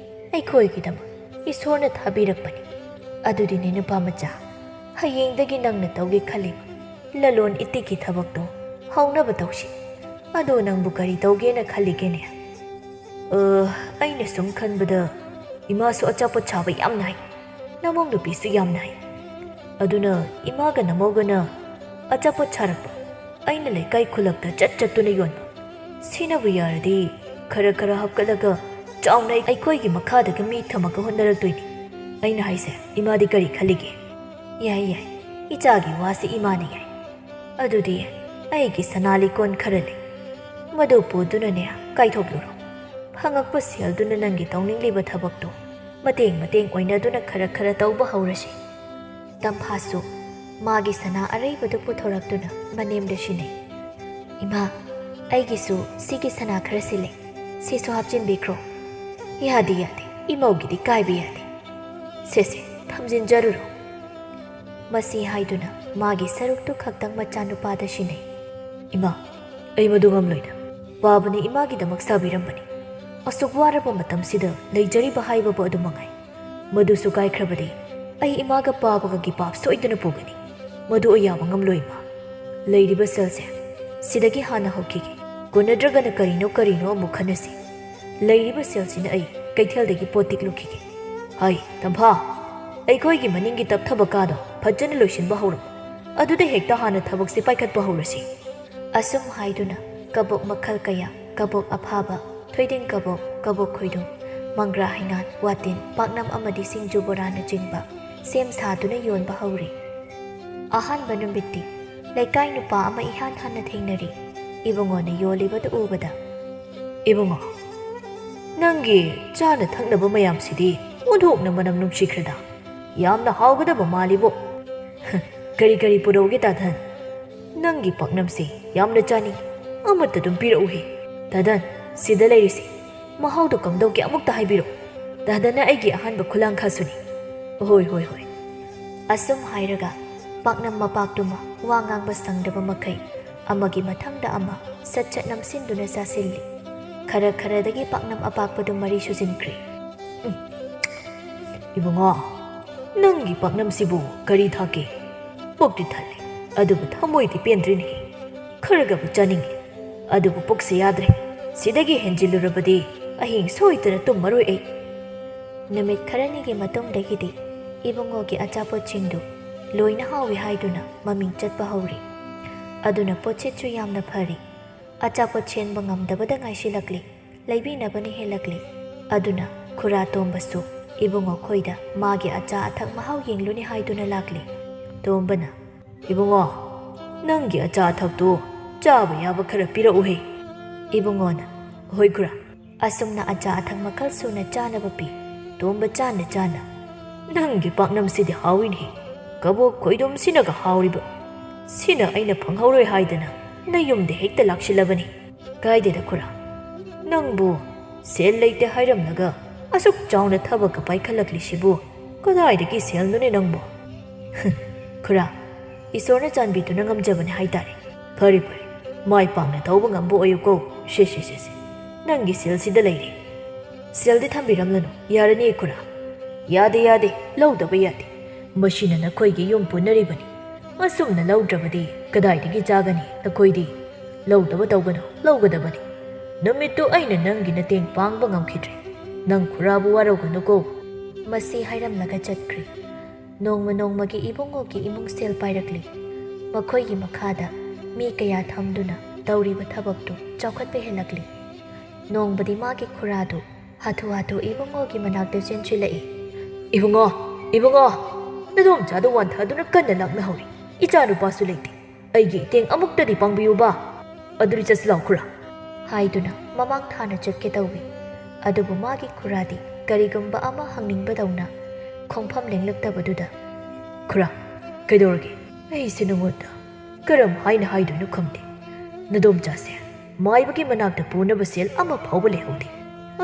ꯑꯩꯈꯣꯏꯒꯤꯗꯃꯛ ꯏꯁꯣꯔꯅ ꯊꯥꯕꯤꯔꯛꯄꯅꯤ꯫ ꯑꯗꯨꯗꯤꯅꯦ ꯅꯨꯄꯥ ꯃꯆꯥ, ꯍꯌꯦꯡꯗꯒꯤ ꯅꯪꯅ ꯇꯧꯒꯦ ꯈꯜꯂꯤꯕ ꯂꯂꯣꯟ ꯏꯇꯤꯛꯀꯤ ꯊꯕꯛꯇꯣ ꯍꯧꯅꯕ ꯇꯧꯁꯤ꯫ ꯑꯗꯣ ꯅꯪꯕꯨ ꯀꯔꯤ ꯇꯧꯒꯦꯅ ꯈꯜꯂꯤꯒꯦꯅꯦ? ꯑꯩꯅ ꯁꯨꯝ ꯈꯟꯕꯗ ꯏꯃꯥꯁꯨ ꯑꯆꯥꯄꯣꯠ ꯁꯥꯕ ꯌꯥꯝꯅ ꯍꯩ, ꯅꯃꯧ ꯅꯨꯄꯤꯁꯨ ꯌꯥꯝꯅ ꯍꯩ꯫ ꯑꯗꯨꯅ ꯏꯃꯥꯒ ꯅꯃꯧꯒꯅ ꯑꯆꯥꯄꯣꯠ ꯁꯥꯔꯛꯄ ꯑꯩꯅ ꯂꯩꯀꯥꯏ ꯈꯨꯜꯂꯛꯇ ꯆꯠꯇꯨꯅ ꯌꯣꯟꯕ꯫ ꯁꯤꯅꯕꯨ ꯌꯥꯔꯗꯤ ꯈꯔ ꯍꯥꯞꯀꯠꯂꯒ ꯆꯥꯎꯅ ꯑꯩꯈꯣꯏꯒꯤ ꯃꯈꯥꯗꯒ ꯃꯤ ꯊꯝꯃꯒ ꯍꯣꯠꯅꯔꯛꯇꯣꯏꯅꯤ꯫ ꯑꯩꯅ ꯍꯥꯏꯁꯦ, ꯏꯃꯥꯗꯤ ꯀꯔꯤ ꯈꯜꯂꯤꯒꯦ? ꯌꯥꯏ, ꯏꯆꯥꯒꯤ ꯋꯥꯁꯤ ꯏꯃꯥꯅ ꯌꯥꯏ꯫ ꯑꯗꯨꯗꯤ ꯑꯩꯒꯤ ꯁꯅꯥ ꯂꯤꯀꯣꯟ ꯈꯔ ꯂꯩ, ꯃꯗꯨ ꯄꯨꯗꯨꯅꯅꯦ ꯀꯥꯏꯊꯣꯛꯂꯨꯔꯣ꯫ ꯐꯪꯉꯛꯄ ꯁꯦꯜꯗꯨꯅ ꯅꯪꯒꯤ ꯇꯧꯅꯤꯡꯂꯤꯕ ꯊꯕꯛꯇꯣ ꯃꯇꯦꯡ ꯑꯣꯏꯅꯗꯨꯅ ꯈꯔ ꯇꯧꯕ ꯍꯧꯔꯁꯤ꯫ ꯇꯝꯐꯥꯁꯨ ꯃꯥꯒꯤ ꯁꯅꯥ ꯑꯔꯩꯕꯗꯨ ꯄꯨꯊꯣꯔꯛꯇꯨꯅ ꯃꯅꯦꯝꯗ ꯁꯤꯟꯅꯩ꯫ ꯏꯃꯥ, ꯑꯩꯒꯤꯁꯨ ꯁꯤꯒꯤ ꯁꯅꯥ ꯈꯔ ꯁꯤꯜꯂꯦ, ꯁꯤꯁꯨ ꯍꯥꯞꯆꯤꯟꯕꯤꯈ꯭ꯔꯣ꯫ ꯌꯥꯗꯦ, ꯏꯃꯧꯒꯤꯗꯤ ꯀꯥꯏꯕ ꯌꯥꯗꯦ꯫ ꯁꯦ ꯊꯝꯖꯤꯟꯖꯔꯨꯔꯣ꯫ ꯃꯁꯤ ꯍꯥꯏꯗꯨꯅ ꯃꯥꯒꯤ ꯁꯔꯨꯛꯇꯨ ꯈꯛꯇꯪ ꯃꯆꯥꯅꯨꯄꯥꯗ ꯁꯤꯟꯅꯩ꯫ ꯏꯃꯥ, ꯑꯩ ꯃꯗꯨ ꯉꯝꯂꯣꯏꯗ꯫ ꯄꯥꯕꯅ ꯏꯃꯥꯒꯤꯗꯃꯛ ꯁꯥꯕꯤꯔꯝꯕꯅꯤ꯫ ꯑꯁꯨꯛ ꯋꯥꯔꯕ ꯃꯇꯝꯁꯤꯗ ꯂꯩꯖꯔꯤꯕ ꯍꯥꯏꯕꯕꯨ ꯑꯗꯨ ꯃꯉꯥꯏ꯫ ꯃꯗꯨꯁꯨ ꯀꯥꯏꯈ꯭ꯔꯕꯗꯤ ꯑꯩ ꯏꯃꯥꯒ ꯄꯥꯕꯒꯒꯤ ꯄꯥꯞ ꯁꯣꯏꯗꯅ ꯄꯨꯒꯅꯤ꯫ ꯃꯗꯨ ꯑꯩ ꯌꯥꯕ ꯉꯝꯂꯣꯏ ꯏꯃꯥ꯫ ꯂꯩꯔꯤꯕ ꯁꯦꯜꯁꯦ ꯁꯤꯗꯒꯤ ꯍꯥꯟꯅ ꯍꯧꯈꯤꯒꯦ꯫ ꯀꯣꯟꯅꯗ꯭ꯔꯒꯅ ꯀꯔꯤꯅꯣ ꯑꯃꯨꯛ ꯈꯟꯅꯁꯤ꯫ ꯂꯩꯔꯤꯕ ꯁꯦꯜꯁꯤꯅ ꯑꯩ ꯀꯩꯊꯦꯜꯗꯒꯤ ꯄꯣꯠ ꯇꯤꯛꯂꯨꯈꯤꯒꯦ꯫ ꯍꯥꯏ ꯇꯝꯐꯥ, ꯑꯩꯈꯣꯏꯒꯤ ꯃꯅꯤꯡꯒꯤ ꯇꯞꯊꯕ ꯀꯥꯗꯣ ꯐꯖꯅ ꯂꯣꯏꯁꯤꯟꯕ ꯍꯧꯔꯝꯃꯨ꯫ ꯑꯗꯨꯗ ꯍꯦꯛꯇ ꯍꯥꯟꯅ ꯊꯕꯛꯁꯦ ꯄꯥꯏꯈꯠꯄ ꯍꯧꯔꯁꯤ꯫ ꯑꯁꯨꯝ ꯍꯥꯏꯗꯨꯅ ꯀꯕꯣꯛ ꯃꯈꯜ ꯀꯌꯥ, ꯀꯕꯣꯛ ꯑꯐꯥꯕ, ꯊꯣꯏꯗꯤꯡ ꯀꯕꯣꯛ, ꯀꯕꯣꯛ ꯈꯣꯏꯗꯨꯝ, ꯃꯪꯒ꯭ꯔꯥ ꯍꯩꯉꯥꯟ, ꯋꯥꯇꯤꯟ, ꯄꯥꯛꯅꯝ ꯑꯃꯗꯤ ꯁꯤꯡꯖꯨ ꯕꯣꯔꯥꯅꯆꯤꯡꯕ ꯁꯦꯝ ꯁꯥꯗꯨꯅ ꯌꯣꯟꯕ ꯍꯧꯔꯤ꯫ ꯑꯍꯥꯟꯕ ꯅꯨꯃꯤꯠꯇꯤ ꯂꯩꯀꯥꯏ ꯅꯨꯄꯥ ꯑꯃ ꯏꯍꯥꯟ ꯍꯥꯟꯅ ꯊꯦꯡꯅꯔꯤ꯫ ꯏꯕꯨꯡꯉꯣꯅ ꯌꯣꯜꯂꯤꯕꯗꯨ ꯎꯕꯗ, ꯏꯕꯨꯡꯉꯣ, ꯅꯪꯒꯤ ꯆꯥꯅ ꯊꯛꯅꯕ ꯃꯌꯥꯝꯁꯤꯗꯤ ꯑꯣꯟꯊꯣꯛꯅ ꯃꯅꯝ ꯅꯨꯡꯁꯤꯈ꯭ꯔꯦꯗ꯫ ꯌꯥꯝꯅ ꯍꯥꯎꯒꯗꯕ ꯃꯥꯜꯂꯤꯕꯣ꯫ ꯀꯔꯤ ꯄꯨꯔꯛꯎꯒꯦ ꯇꯥꯙꯟ? ꯅꯪꯒꯤ ꯄꯥꯛꯅꯝꯁꯤ ꯌꯥꯝꯅ ꯆꯥꯅꯤꯡꯉꯤ, ꯑꯃꯠꯇ ꯑꯗꯨꯝ ꯄꯤꯔꯛꯎꯍꯦ꯫ ꯇꯥꯙꯟ, ꯁꯤꯗ ꯂꯩꯔꯤꯁꯤ ꯃꯍꯥꯎꯗꯣ ꯀꯝꯗꯧꯒꯦ ꯑꯃꯨꯛꯇ ꯍꯥꯏꯕꯤꯔꯛꯎ꯫ ꯇꯥꯙꯟꯅ ꯑꯩꯒꯤ ꯑꯍꯥꯟꯕ ꯈꯨꯂꯥꯡꯈꯥꯡꯁꯨꯅꯤ꯫ ꯍꯣꯏ꯫ ꯑꯁꯨꯝ ꯍꯥꯏꯔꯒ ꯄꯥꯛꯅꯝ ꯃꯄꯥꯛꯇꯨꯃ ꯋꯥ ꯉꯥꯡꯕ ꯁꯪꯗꯕ ꯃꯈꯩ ꯑꯃꯒꯤ ꯃꯊꯪꯗ ꯑꯃ ꯁꯠ ꯅꯝꯁꯤꯟꯗꯨꯅ ꯆꯥꯁꯤꯜꯂꯤ꯫ ꯈꯔꯗꯒꯤ ꯄꯥꯛꯅꯝ ꯑꯄꯥꯛꯄꯗꯨ ꯃꯔꯤ ꯁꯨꯖꯤꯟꯈ꯭ꯔꯦ꯫ ꯏꯕꯨꯡꯉꯣ ꯅꯪꯒꯤ ꯄꯥꯛꯅꯝꯁꯤꯕꯨ ꯀꯔꯤ ꯊꯥꯛꯀꯦ ꯄꯨꯛꯇꯤ ꯊꯜꯂꯦ ꯑꯗꯨꯕꯨ ꯊꯃꯣꯏꯗꯤ ꯄꯦꯟꯗ꯭ꯔꯤꯅꯦ ꯈꯔꯒꯕꯨ ꯆꯥꯅꯤꯡꯉꯤ ꯑꯗꯨꯕꯨ ꯄꯨꯛꯁꯦ ꯌꯥꯗ꯭ꯔꯦ ꯁꯤꯗꯒꯤ ꯍꯦꯟꯖꯤꯜꯂꯨꯔꯕꯗꯤ ꯑꯍꯤꯡ ꯁꯣꯏꯗꯅ ꯇꯨꯝꯃꯔꯣꯏ ꯑꯩ ꯅꯨꯃꯤꯠ ꯈꯔꯅꯤꯒꯤ ꯃꯇꯨꯡꯗꯒꯤꯗꯤ ꯏꯕꯨꯡꯉꯣꯒꯤ ꯑꯆꯥꯄꯣꯠꯁꯤꯡꯗꯨ ꯂꯣꯏꯅ ꯍꯥꯎꯏ ꯍꯥꯏꯗꯨꯅ ꯃꯃꯤꯡ ꯆꯠꯄ ꯍꯧꯔꯤ ꯑꯗꯨꯅ ꯄꯣꯠꯁꯤꯠꯁꯨ ꯌꯥꯝꯅ ꯐꯔꯤ ꯑꯆꯥꯄꯣꯠ ꯆꯦꯟꯕ ꯉꯝꯗꯕꯗ ꯉꯥꯏꯁꯤꯜꯂꯛꯂꯤ ꯂꯩꯕꯤꯅꯕꯅ ꯍꯦꯜꯂꯛꯂꯤ ꯑꯗꯨꯅ ꯈꯨꯔꯥ ꯇꯣꯝꯕꯁꯨ ꯏꯕꯨꯡꯉꯣ ꯈꯣꯏꯗ ꯃꯥꯒꯤ ꯑꯆꯥ ꯑꯊꯛ ꯃꯍꯥꯎ ꯌꯦꯡꯂꯨꯅꯤ ꯍꯥꯏꯗꯨꯅ ꯂꯥꯛꯂꯤ ꯇꯣꯝꯕꯅ ꯏꯕꯨꯡꯉꯣ ꯅꯪꯒꯤ ꯑꯆꯥ ꯑꯊꯛꯇꯨ ꯆꯥꯕ ꯌꯥꯕ ꯈꯔ ꯄꯤꯔꯛꯎꯍꯦ ꯏꯕꯨꯡꯉꯣꯅ ꯍꯣꯏ ꯈꯨꯔꯥ ꯑꯁꯨꯝꯅ ꯑꯆꯥ ꯑꯊꯛ ꯃꯈꯜ ꯁꯨꯅ ꯆꯥꯅꯕ ꯄꯤ ꯇꯣꯝꯕ ꯆꯥꯅ ꯆꯥꯅ ꯅꯪꯒꯤ ꯄꯥꯛꯅꯝꯁꯤꯗꯤ ꯍꯥꯎꯏꯅꯦ ꯀꯕꯣꯛ ꯈꯣꯏꯗꯣꯝꯁꯤꯅꯒ ꯍꯥꯎꯔꯤꯕ ꯁꯤꯅ ꯑꯩꯅ ꯐꯪꯍꯧꯔꯣꯏ ꯍꯥꯏꯗꯅ ꯅꯌꯨꯝꯗ ꯍꯦꯛꯇ ꯂꯥꯛꯁꯤꯜꯂꯕꯅꯤ ꯀꯥꯏꯗꯦꯗ ꯈꯨꯔꯥ ꯅꯪꯕꯨ ꯁꯦꯜ ꯂꯩꯇꯦ ꯍꯥꯏꯔꯝꯂꯒ ꯑꯁꯨꯛ ꯆꯥꯎꯅ ꯊꯕꯛꯀ ꯄꯥꯏꯈꯠꯂꯛꯂꯤꯁꯤꯕꯨ ꯀꯗꯥꯏꯗꯒꯤ ꯁꯦꯜꯅꯣꯅꯦ ꯅꯪꯕꯨ ꯈꯨꯔꯥ ꯏꯁꯣꯔꯅ ꯆꯥꯟꯕꯤꯗꯨꯅ ꯉꯝꯖꯕꯅꯦ ꯍꯥꯏꯇꯥꯔꯦ ꯐꯔꯦ ꯐꯔꯦ ꯃꯥꯏ ꯄꯥꯛꯅ ꯇꯧꯕ ꯉꯝꯕ ꯑꯣꯏꯌꯨꯀꯣ ꯁꯦ ꯅꯪꯒꯤ ꯁꯦꯜꯁꯤꯗ ꯂꯩꯔꯦ ꯁꯦꯜꯗꯤ ꯊꯝꯕꯤꯔꯝꯂꯅꯨ ꯌꯥꯔꯅꯤ ꯈꯨꯔꯥ ꯌꯥꯗꯦ ꯌꯥꯗꯦ ꯂꯧꯗꯕ ꯌꯥꯗꯦ ꯃꯁꯤꯅ ꯅꯈꯣꯏꯒꯤ ꯌꯨꯝ ꯄꯨꯟꯅꯔꯤꯕꯅꯤ ꯑꯁꯨꯝꯅ ꯂꯧꯗ꯭ꯔꯕꯗꯤ ꯀꯗꯥꯏꯗꯒꯤ ꯆꯥꯒꯅꯤ ꯅꯈꯣꯏꯗꯤ ꯂꯧꯗꯕ ꯇꯧꯒꯅꯨ ꯂꯧꯒꯗꯕꯅꯤ ꯅꯨꯃꯤꯠꯇꯨ ꯑꯩꯅ ꯅꯪꯒꯤ ꯃꯇꯦꯡ ꯄꯥꯡꯕ ꯉꯝꯈꯤꯗ꯭ꯔꯦ ꯅꯪ ꯈꯨꯔꯥꯕꯨ ꯋꯥꯔꯧꯒꯅꯨꯀꯣ ꯃꯁꯤ ꯍꯥꯏꯔꯝꯂꯒ ꯆꯠꯈ꯭ꯔꯤ ꯅꯣꯡꯃ ꯅꯣꯡꯃꯒꯤ ꯏꯕꯨꯡꯉꯣꯒꯤ ꯏꯃꯨꯡ ꯁꯦꯜ ꯄꯥꯏꯔꯛꯂꯤ ꯃꯈꯣꯏꯒꯤ ꯃꯈꯥꯗ ꯃꯤ ꯀꯌా ꯊꯝꯗꯨꯅ ꯇꯧꯔꯤꯕ ꯊꯕꯛꯇꯨ ꯆꯥꯎꯈꯠꯄ ꯍꯦꯜꯂꯛꯂꯤ ꯅꯣꯡꯃꯗꯤ ꯃꯥꯒꯤ ꯈꯨꯔꯥꯗꯨ ꯍꯥꯊꯨ ꯍꯥꯊꯨ ꯏꯕꯨꯡꯉꯣꯒꯤ ꯃꯅꯥꯛꯇ ꯆꯦꯟꯁꯤꯜꯂꯛꯏ ꯏꯕꯨꯡꯉꯣ ꯅꯗꯣꯝꯆꯥꯗꯨ ꯋꯥꯟꯊꯗꯨꯅ ꯀꯟꯅ ꯂꯥꯛꯅꯍꯧꯔꯤ ꯏꯆꯥ ꯅꯨꯄꯥꯁꯨ ꯂꯩꯇꯦ ꯑꯩꯒꯤ ꯏꯇꯦꯡ ꯑꯃꯨꯛꯇꯗꯤ ꯄꯥꯡꯕꯤꯌꯨꯕ ꯑꯗꯨꯗꯤ ꯆꯠꯁꯤꯂꯥꯎ ꯈꯨꯔꯥ ꯍꯥꯏꯗꯨꯅ ꯃꯃꯥꯡ ꯊꯥꯅ ꯆꯠꯀꯦ ꯇꯧꯏ ꯑꯗꯨꯕꯨ ꯃꯥꯒꯤ ꯈꯨꯔꯥꯗꯤ ꯀꯔꯤꯒꯨꯝꯕ ꯑꯃ ꯍꯪꯅꯤꯡꯕꯗꯧꯅ ꯈꯣꯡꯐꯝ ꯂꯦꯡꯂꯛꯇꯕꯗꯨꯗ ꯈꯨꯔꯥ ꯀꯩꯗꯧꯔꯒꯦ ꯑꯩꯁꯦ ꯅꯉꯣꯟꯗ ꯀꯔꯝ ꯍꯥꯏꯅ ꯍꯥꯏꯗꯣꯏꯅꯣ ꯈꯪꯗꯦ ꯅꯗꯣꯝꯆꯥꯁꯦ ꯃꯥꯏꯕꯒꯤ ꯃꯅꯥꯛꯇ ꯄꯨꯅꯕ ꯁꯦꯜ ꯑꯃ ꯐꯥꯎꯕ ꯂꯩꯍꯧꯗꯦ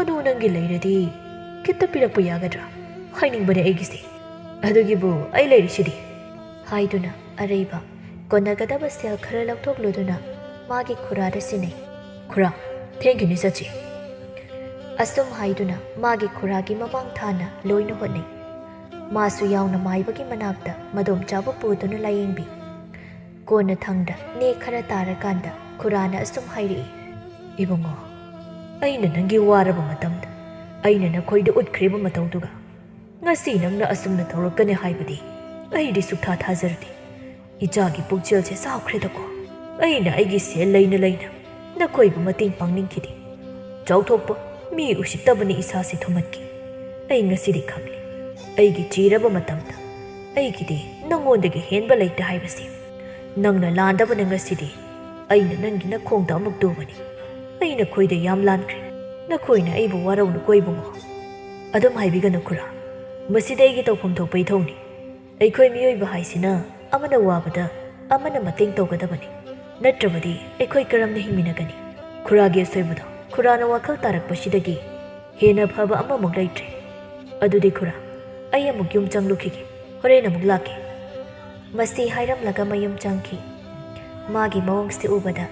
ꯑꯗꯨ ꯅꯪꯒꯤ ꯂꯩꯔꯗꯤ ꯈꯤꯇ ꯄꯤꯔꯛꯄ ꯌꯥꯒꯗ꯭ꯔꯥ ꯍꯥꯏꯅꯤꯡꯕꯅꯦ ꯑꯩꯒꯤꯁꯦ ꯑꯗꯨꯒꯤꯕꯨ ꯑꯩ ꯂꯩꯔꯤꯁꯤꯗꯤ ꯍꯥꯏꯗꯨꯅ ꯑꯔꯩꯕ ꯀꯣꯟꯅꯒꯗꯕ ꯁꯦꯜ ꯈꯔ ꯂꯧꯊꯣꯛꯂꯨꯗꯨꯅ ꯃꯥꯒꯤ ꯈꯨꯔꯥꯗ ꯁꯤꯟꯅꯩ ꯈꯨꯔꯥ ꯊꯦꯡꯈꯤꯅꯤ ꯆꯠꯁꯤ ꯑꯁꯨꯝ ꯍꯥꯏꯗꯨꯅ ꯃꯥꯒꯤ ꯈꯨꯔꯥꯒꯤ ꯃꯃꯥꯡ ꯊꯥꯅ ꯂꯣꯏꯅ ꯍꯣꯠꯅꯩ ꯃꯥꯁꯨ ꯌꯥꯎꯅ ꯃꯥꯏꯕꯒꯤ ꯃꯅꯥꯛꯇ ꯃꯗꯣꯝꯆꯥꯕꯨ ꯄꯨꯗꯨꯅ ꯂꯥꯌꯦꯡꯕꯤ ꯀꯣꯟꯅ ꯊꯪꯗ ꯅꯦ ꯈꯔ ꯇꯥꯔꯀꯥꯟꯗ ꯈꯨꯔꯥꯅ ꯑꯁꯨꯝ ꯍꯥꯏꯔꯛꯏ ꯏꯕꯨꯡꯉꯣ ꯑꯩꯅ ꯅꯪꯒꯤ ꯋꯥꯔꯕ ꯃꯇꯝꯗ ꯑꯩꯅ ꯅꯈꯣꯏꯗ ꯎꯠꯈ꯭ꯔꯤꯕ ꯃꯇꯧꯗꯨꯒ ꯉꯁꯤ ꯅꯪꯅ ꯑꯁꯨꯝꯅ ꯇꯧꯔꯛꯀꯅꯤ ꯍꯥꯏꯕꯗꯤ ꯑꯩꯗꯤ ꯁꯨꯛꯊꯥ ꯊꯥꯖꯔꯨꯗꯦ ꯏꯆꯥꯒꯤ ꯄꯨꯛꯆꯦꯜꯁꯦ ꯆꯥꯎꯈ꯭ꯔꯦꯗꯀꯣ ꯑꯩꯅ ꯑꯩꯒꯤ ꯁꯦꯜ ꯂꯩꯅ ꯅꯈꯣꯏꯕꯨ ꯃꯇꯦꯡ ꯄꯥꯡꯅꯤꯡꯈꯤꯗꯦ ꯆꯥꯎꯊꯣꯛꯄ ꯃꯤ ꯎꯁꯤꯠꯇꯕꯅꯤ ꯏꯁꯥꯁꯦ ꯊꯨꯝꯍꯠꯈꯤ ꯑꯩ ꯉꯁꯤꯗꯤ ꯈꯪꯂꯦ ꯑꯩꯒꯤ ꯆꯤꯔꯕ ꯃꯇꯝꯗ ꯑꯩꯒꯤꯗꯤ ꯅꯪꯉꯣꯟꯗꯒꯤ ꯍꯦꯟꯕ ꯂꯩꯇꯦ ꯍꯥꯏꯕꯁꯤ ꯅꯪꯅ ꯂꯥꯟꯗꯕꯅ ꯉꯁꯤꯗꯤ ꯑꯩꯅ ꯅꯪꯒꯤ ꯅꯈꯣꯡꯗ ꯑꯃꯨꯛ ꯇꯨꯕꯅꯤ ꯑꯩ ꯅꯈꯣꯏꯗ ꯌꯥꯝ ꯂꯥꯟꯈ꯭ꯔꯦ ꯅꯈꯣꯏꯅ ꯑꯩꯕꯨ ꯋꯥꯔꯧꯅꯨꯀꯣ ꯏꯕꯨꯡꯉꯣ ꯑꯗꯨꯝ ꯍꯥꯏꯕꯤꯒꯅꯨ ꯈꯨꯔꯥ ꯃꯁꯤꯗ ꯑꯩꯒꯤ ꯇꯧꯐꯝ ꯊꯣꯛꯄ ꯏꯊꯧꯅꯤ ꯑꯩꯈꯣꯏ ꯃꯤꯑꯣꯏꯕ ꯍꯥꯏꯁꯤꯅ ꯑꯃꯅ ꯋꯥꯕꯗ ꯑꯃꯅ ꯃꯇꯦꯡ ꯇꯧꯒꯗꯕꯅꯤ ꯅꯠꯇ꯭ꯔꯕꯗꯤ ꯑꯩꯈꯣꯏ ꯀꯔꯝꯅ ꯍꯤꯡꯃꯤꯟꯅꯒꯅꯤ ꯈꯨꯔꯥꯒꯤ ꯑꯁꯣꯏꯕꯗꯣ ꯈꯨꯔꯥꯅ ꯋꯥꯈꯜ ꯇꯥꯔꯛꯄꯁꯤꯗꯒꯤ ꯍꯦꯟꯅ ꯐꯕ ꯑꯃꯃꯨꯛ ꯂꯩꯇ꯭ꯔꯦ ꯑꯗꯨꯗꯤ ꯈꯨꯔꯥ ꯑꯩ ꯑꯃꯨꯛ ꯌꯨꯝ ꯆꯪꯂꯨꯈꯤꯒꯦ ꯍꯣꯔꯦꯟ ꯑꯃꯨꯛ ꯂꯥꯛꯀꯦ ꯃꯁꯤ ꯍꯥꯏꯔꯝꯂꯒ ꯃꯌꯨꯝ ꯆꯪꯈꯤ ꯃꯥꯒꯤ ꯃꯑꯣꯡꯁꯤ ꯎꯕꯗ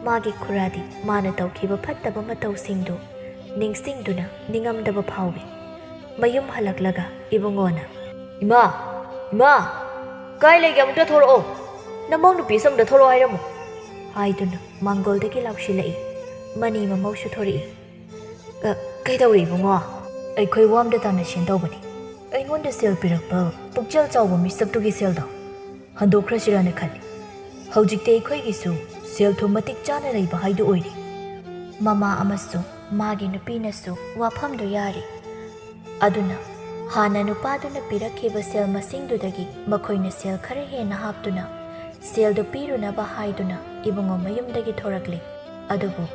ꯃꯥꯒꯤ ꯈꯨꯔꯥꯗꯤ ꯃꯥꯅ ꯇꯧꯈꯤꯕ ꯐꯠꯇꯕ ꯃꯇꯧꯁꯤꯡꯗꯨ ꯅꯤꯡꯁꯤꯡꯗꯨꯅ ꯅꯤꯡꯉꯝꯗꯕ ꯐꯥꯎꯏ ꯃꯌꯨꯝ ꯍꯜꯂꯛꯂꯒ ꯏꯕꯨꯡꯉꯣꯅ ꯏꯃꯥ ꯀꯥꯏ ꯂꯩꯒꯦ ꯑꯃꯨꯛꯇ ꯊꯣꯔꯛꯑꯣ ꯅꯃꯧ ꯅꯨꯄꯤꯁꯨ ꯑꯃꯨꯛꯇ ꯊꯣꯔꯛꯑꯣ ꯍꯥꯏꯔꯝꯃꯨ ꯍꯥꯏꯗꯨꯅ ꯃꯥꯡꯒꯣꯜꯗꯒꯤ ꯂꯥꯎꯁꯤꯜꯂꯛꯏ ꯃꯅꯤ ꯃꯃꯧꯁꯨ ꯊꯣꯔꯛꯏ ꯀꯩꯗꯧꯔꯤ ꯏꯕꯨꯡꯉꯣ ꯑꯩꯈꯣꯏ ꯋꯥꯝꯗ ꯇꯥꯟꯅꯁꯦꯟ ꯇꯧꯕꯅꯤ ꯑꯩꯉꯣꯟꯗ ꯁꯦꯜ ꯄꯤꯔꯛꯄ ꯄꯨꯛꯆꯦꯜ ꯆꯥꯎꯕ ꯃꯤꯁꯛꯇꯨꯒꯤ ꯁꯦꯜꯗꯣ ꯍꯟꯗꯣꯛꯈ꯭ꯔꯁꯤꯔꯥꯅ ꯈꯜꯂꯤ ꯍꯧꯖꯤꯛꯇꯤ ꯑꯩꯈꯣꯏꯒꯤꯁꯨ ꯁꯦꯜ ꯊꯨꯝ ꯃꯇꯤꯛ ꯆꯥꯅ ꯂꯩꯕ ꯍꯥꯏꯗꯨ ꯑꯣꯏꯔꯤ ꯃꯃꯥ ꯑꯃꯁꯨꯡ ꯃꯥꯒꯤ ꯅꯨꯄꯤꯅꯁꯨ ꯋꯥꯐꯝꯗꯨ ꯌꯥꯔꯤ ꯑꯗꯨꯅ ꯍꯥꯟꯅ ꯅꯨꯄꯥꯗꯨꯅ ꯄꯤꯔꯛꯈꯤꯕ ꯁꯦꯜ ꯃꯁꯤꯡꯗꯨꯗꯒꯤ ꯃꯈꯣꯏꯅ ꯁꯦꯜ ꯈꯔ ꯍꯦꯟꯅ ꯍꯥꯞꯇꯨꯅ ꯁꯦꯜꯗꯨ ꯄꯤꯔꯨꯅꯕ ꯍꯥꯏꯗꯨꯅ ꯏꯕꯨꯡꯉꯣ ꯃꯌꯨꯝꯗꯒꯤ ꯊꯣꯔꯛꯂꯤ ꯑꯗꯨꯕꯨ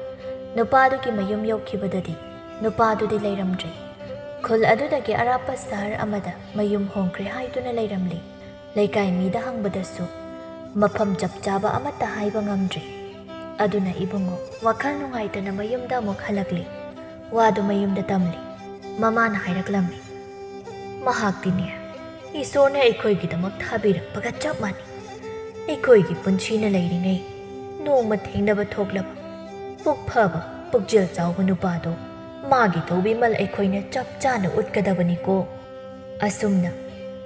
ꯅꯨꯄꯥꯗꯨꯒꯤ ꯃꯌꯨꯝ ꯌꯧꯈꯤꯕꯗꯗꯤ ꯅꯨꯄꯥꯗꯨꯗꯤ ꯂꯩꯔꯝꯗ꯭ꯔꯦ ꯈꯨꯜ ꯑꯗꯨꯗꯒꯤ ꯑꯔꯥꯞꯄ ꯁꯍꯔ ꯑꯃꯗ ꯃꯌꯨꯝ ꯍꯣꯡꯈ꯭ꯔꯦ ꯍꯥꯏꯗꯨꯅ ꯂꯩꯔꯝꯂꯤ ꯂꯩꯀꯥꯏ ꯃꯤꯗ ꯍꯪꯕꯗꯁꯨ ꯃꯐꯝ ꯆꯞ ꯆꯥꯕ ꯑꯃꯠꯇ ꯍꯥꯏꯕ ꯉꯝꯗ꯭ꯔꯤ ꯑꯗꯨꯅ ꯏꯕꯨꯡꯉꯣ ꯋꯥꯈꯜ ꯅꯨꯡꯉꯥꯏꯇꯅ ꯃꯌꯨꯝꯗ ꯑꯃꯨꯛ ꯍꯜꯂꯛꯂꯤ ꯋꯥꯗꯨ ꯃꯌꯨꯝꯗ ꯇꯝꯂꯤ ꯃꯃꯥꯅ ꯍꯥꯏꯔꯛꯂꯝꯃꯤ ꯃꯍꯥꯛꯇꯤꯅꯦ ꯏꯁꯣꯔꯅ ꯑꯩꯈꯣꯏꯒꯤꯗꯃꯛ ꯊꯥꯕꯤꯔꯛꯄꯒ ꯆꯞ ꯃꯥꯟꯅꯩ ꯑꯩꯈꯣꯏꯒꯤ ꯄꯨꯟꯁꯤꯅ ꯂꯩꯔꯤꯉꯩ ꯅꯣꯡꯃ ꯊꯦꯡꯅꯕ ꯊꯣꯛꯂꯕ ꯄꯨꯛ ꯐꯕ ꯄꯨꯛꯆꯦꯜ ꯆꯥꯎꯕ ꯅꯨꯄꯥꯗꯣ ꯃꯥꯒꯤ ꯇꯧꯕꯤꯃꯜ ꯑꯩꯈꯣꯏꯅ ꯆꯞ ꯆꯥꯅ ꯎꯠꯀꯗꯕꯅꯤꯀꯣ Asumna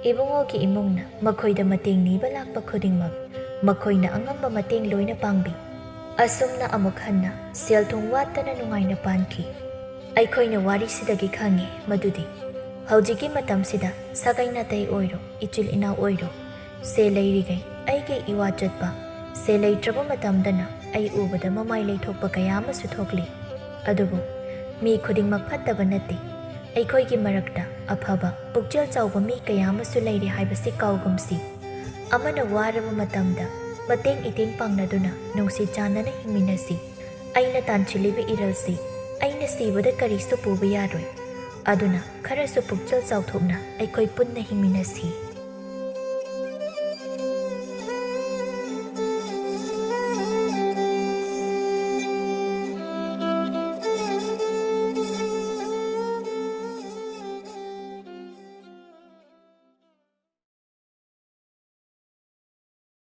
ꯏꯕꯨꯡꯉꯣꯒꯤ ꯏꯃꯨꯡꯅ ꯃꯈꯣꯏꯗ ꯃꯇꯦꯡ ꯅꯤꯕ ꯂꯥꯛꯄ ꯈꯨꯗꯤꯡꯃꯛ ꯃꯈꯣꯏꯅ ꯑꯉꯝꯕ ꯃꯇꯦꯡ ꯂꯣꯏꯅ ꯄꯥꯡꯕꯤ꯫ ꯑꯁꯨꯝꯅ ꯑꯃꯨꯛ ꯍꯟꯅ ꯁꯦꯜ ꯊꯨꯝ ꯋꯥꯠꯇꯅ ꯅꯨꯡꯉꯥꯏꯅ ꯄꯥꯟꯈꯤ꯫ ꯑꯩꯈꯣꯏꯅ ꯋꯥꯔꯤꯁꯤꯗꯒꯤ ꯈꯪꯉꯤ ꯃꯗꯨꯗꯤ ꯍꯧꯖꯤꯛꯀꯤ ꯃꯇꯝꯁꯤꯗ ꯁꯥꯒꯩ ꯅꯥꯇꯩ ꯑꯣꯏꯔꯣ ꯏꯆꯤꯜ ꯏꯅꯥꯎ ꯑꯣꯏꯔꯣ ꯁꯦꯜ ꯂꯩꯔꯤꯉꯩ ꯑꯩꯒꯤ ꯏꯋꯥ ꯆꯠꯄ, ꯁꯦꯜ ꯂꯩꯇ꯭ꯔꯕ ꯃꯇꯝꯗꯅ ꯑꯩ ꯎꯕꯗ ꯃꯃꯥꯏ ꯂꯩꯊꯣꯛꯄ ꯀꯌꯥ ꯑꯃꯁꯨ ꯊꯣꯛꯂꯤ꯫ ꯑꯗꯨꯕꯨ ꯃꯤ ꯈꯨꯗꯤꯡꯃꯛ ꯐꯠꯇꯕ ꯅꯠꯇꯦ꯫ ꯑꯩꯈꯣꯏꯒꯤ ꯃꯔꯛꯇ ꯑꯐꯕ ꯄꯨꯛꯆꯦꯜ ꯆꯥꯎꯕ ꯃꯤ ꯀꯌꯥ ꯑꯃꯁꯨ ꯂꯩꯔꯦ ꯍꯥꯏꯕꯁꯤ ꯀꯥꯎꯒꯨꯝꯁꯤ꯫ ꯑꯃꯅ ꯋꯥꯔꯕ ꯃꯇꯝꯗ ꯃꯇꯦꯡ ꯏꯇꯦꯡ ꯄꯥꯡꯅꯗꯨꯅ ꯅꯨꯡꯁꯤ ꯆꯥꯟꯅꯅ ꯍꯤꯡꯃꯤꯟꯅꯁꯤ꯫ ꯑꯩꯅ ꯇꯥꯟꯁꯤꯜꯂꯤꯕ ꯏꯔꯜꯁꯤ ꯑꯩꯅ ꯁꯤꯕꯗ ꯀꯔꯤꯁꯨ ꯄꯨꯕ ꯌꯥꯔꯣꯏ꯫ ꯑꯗꯨꯅ ꯈꯔꯁꯨ ꯄꯨꯛꯆꯦꯜ ꯆꯥꯎꯊꯣꯛꯅ ꯑꯩꯈꯣꯏ ꯄꯨꯟꯅ ꯍꯤꯡꯃꯤꯟꯅꯁꯤ꯫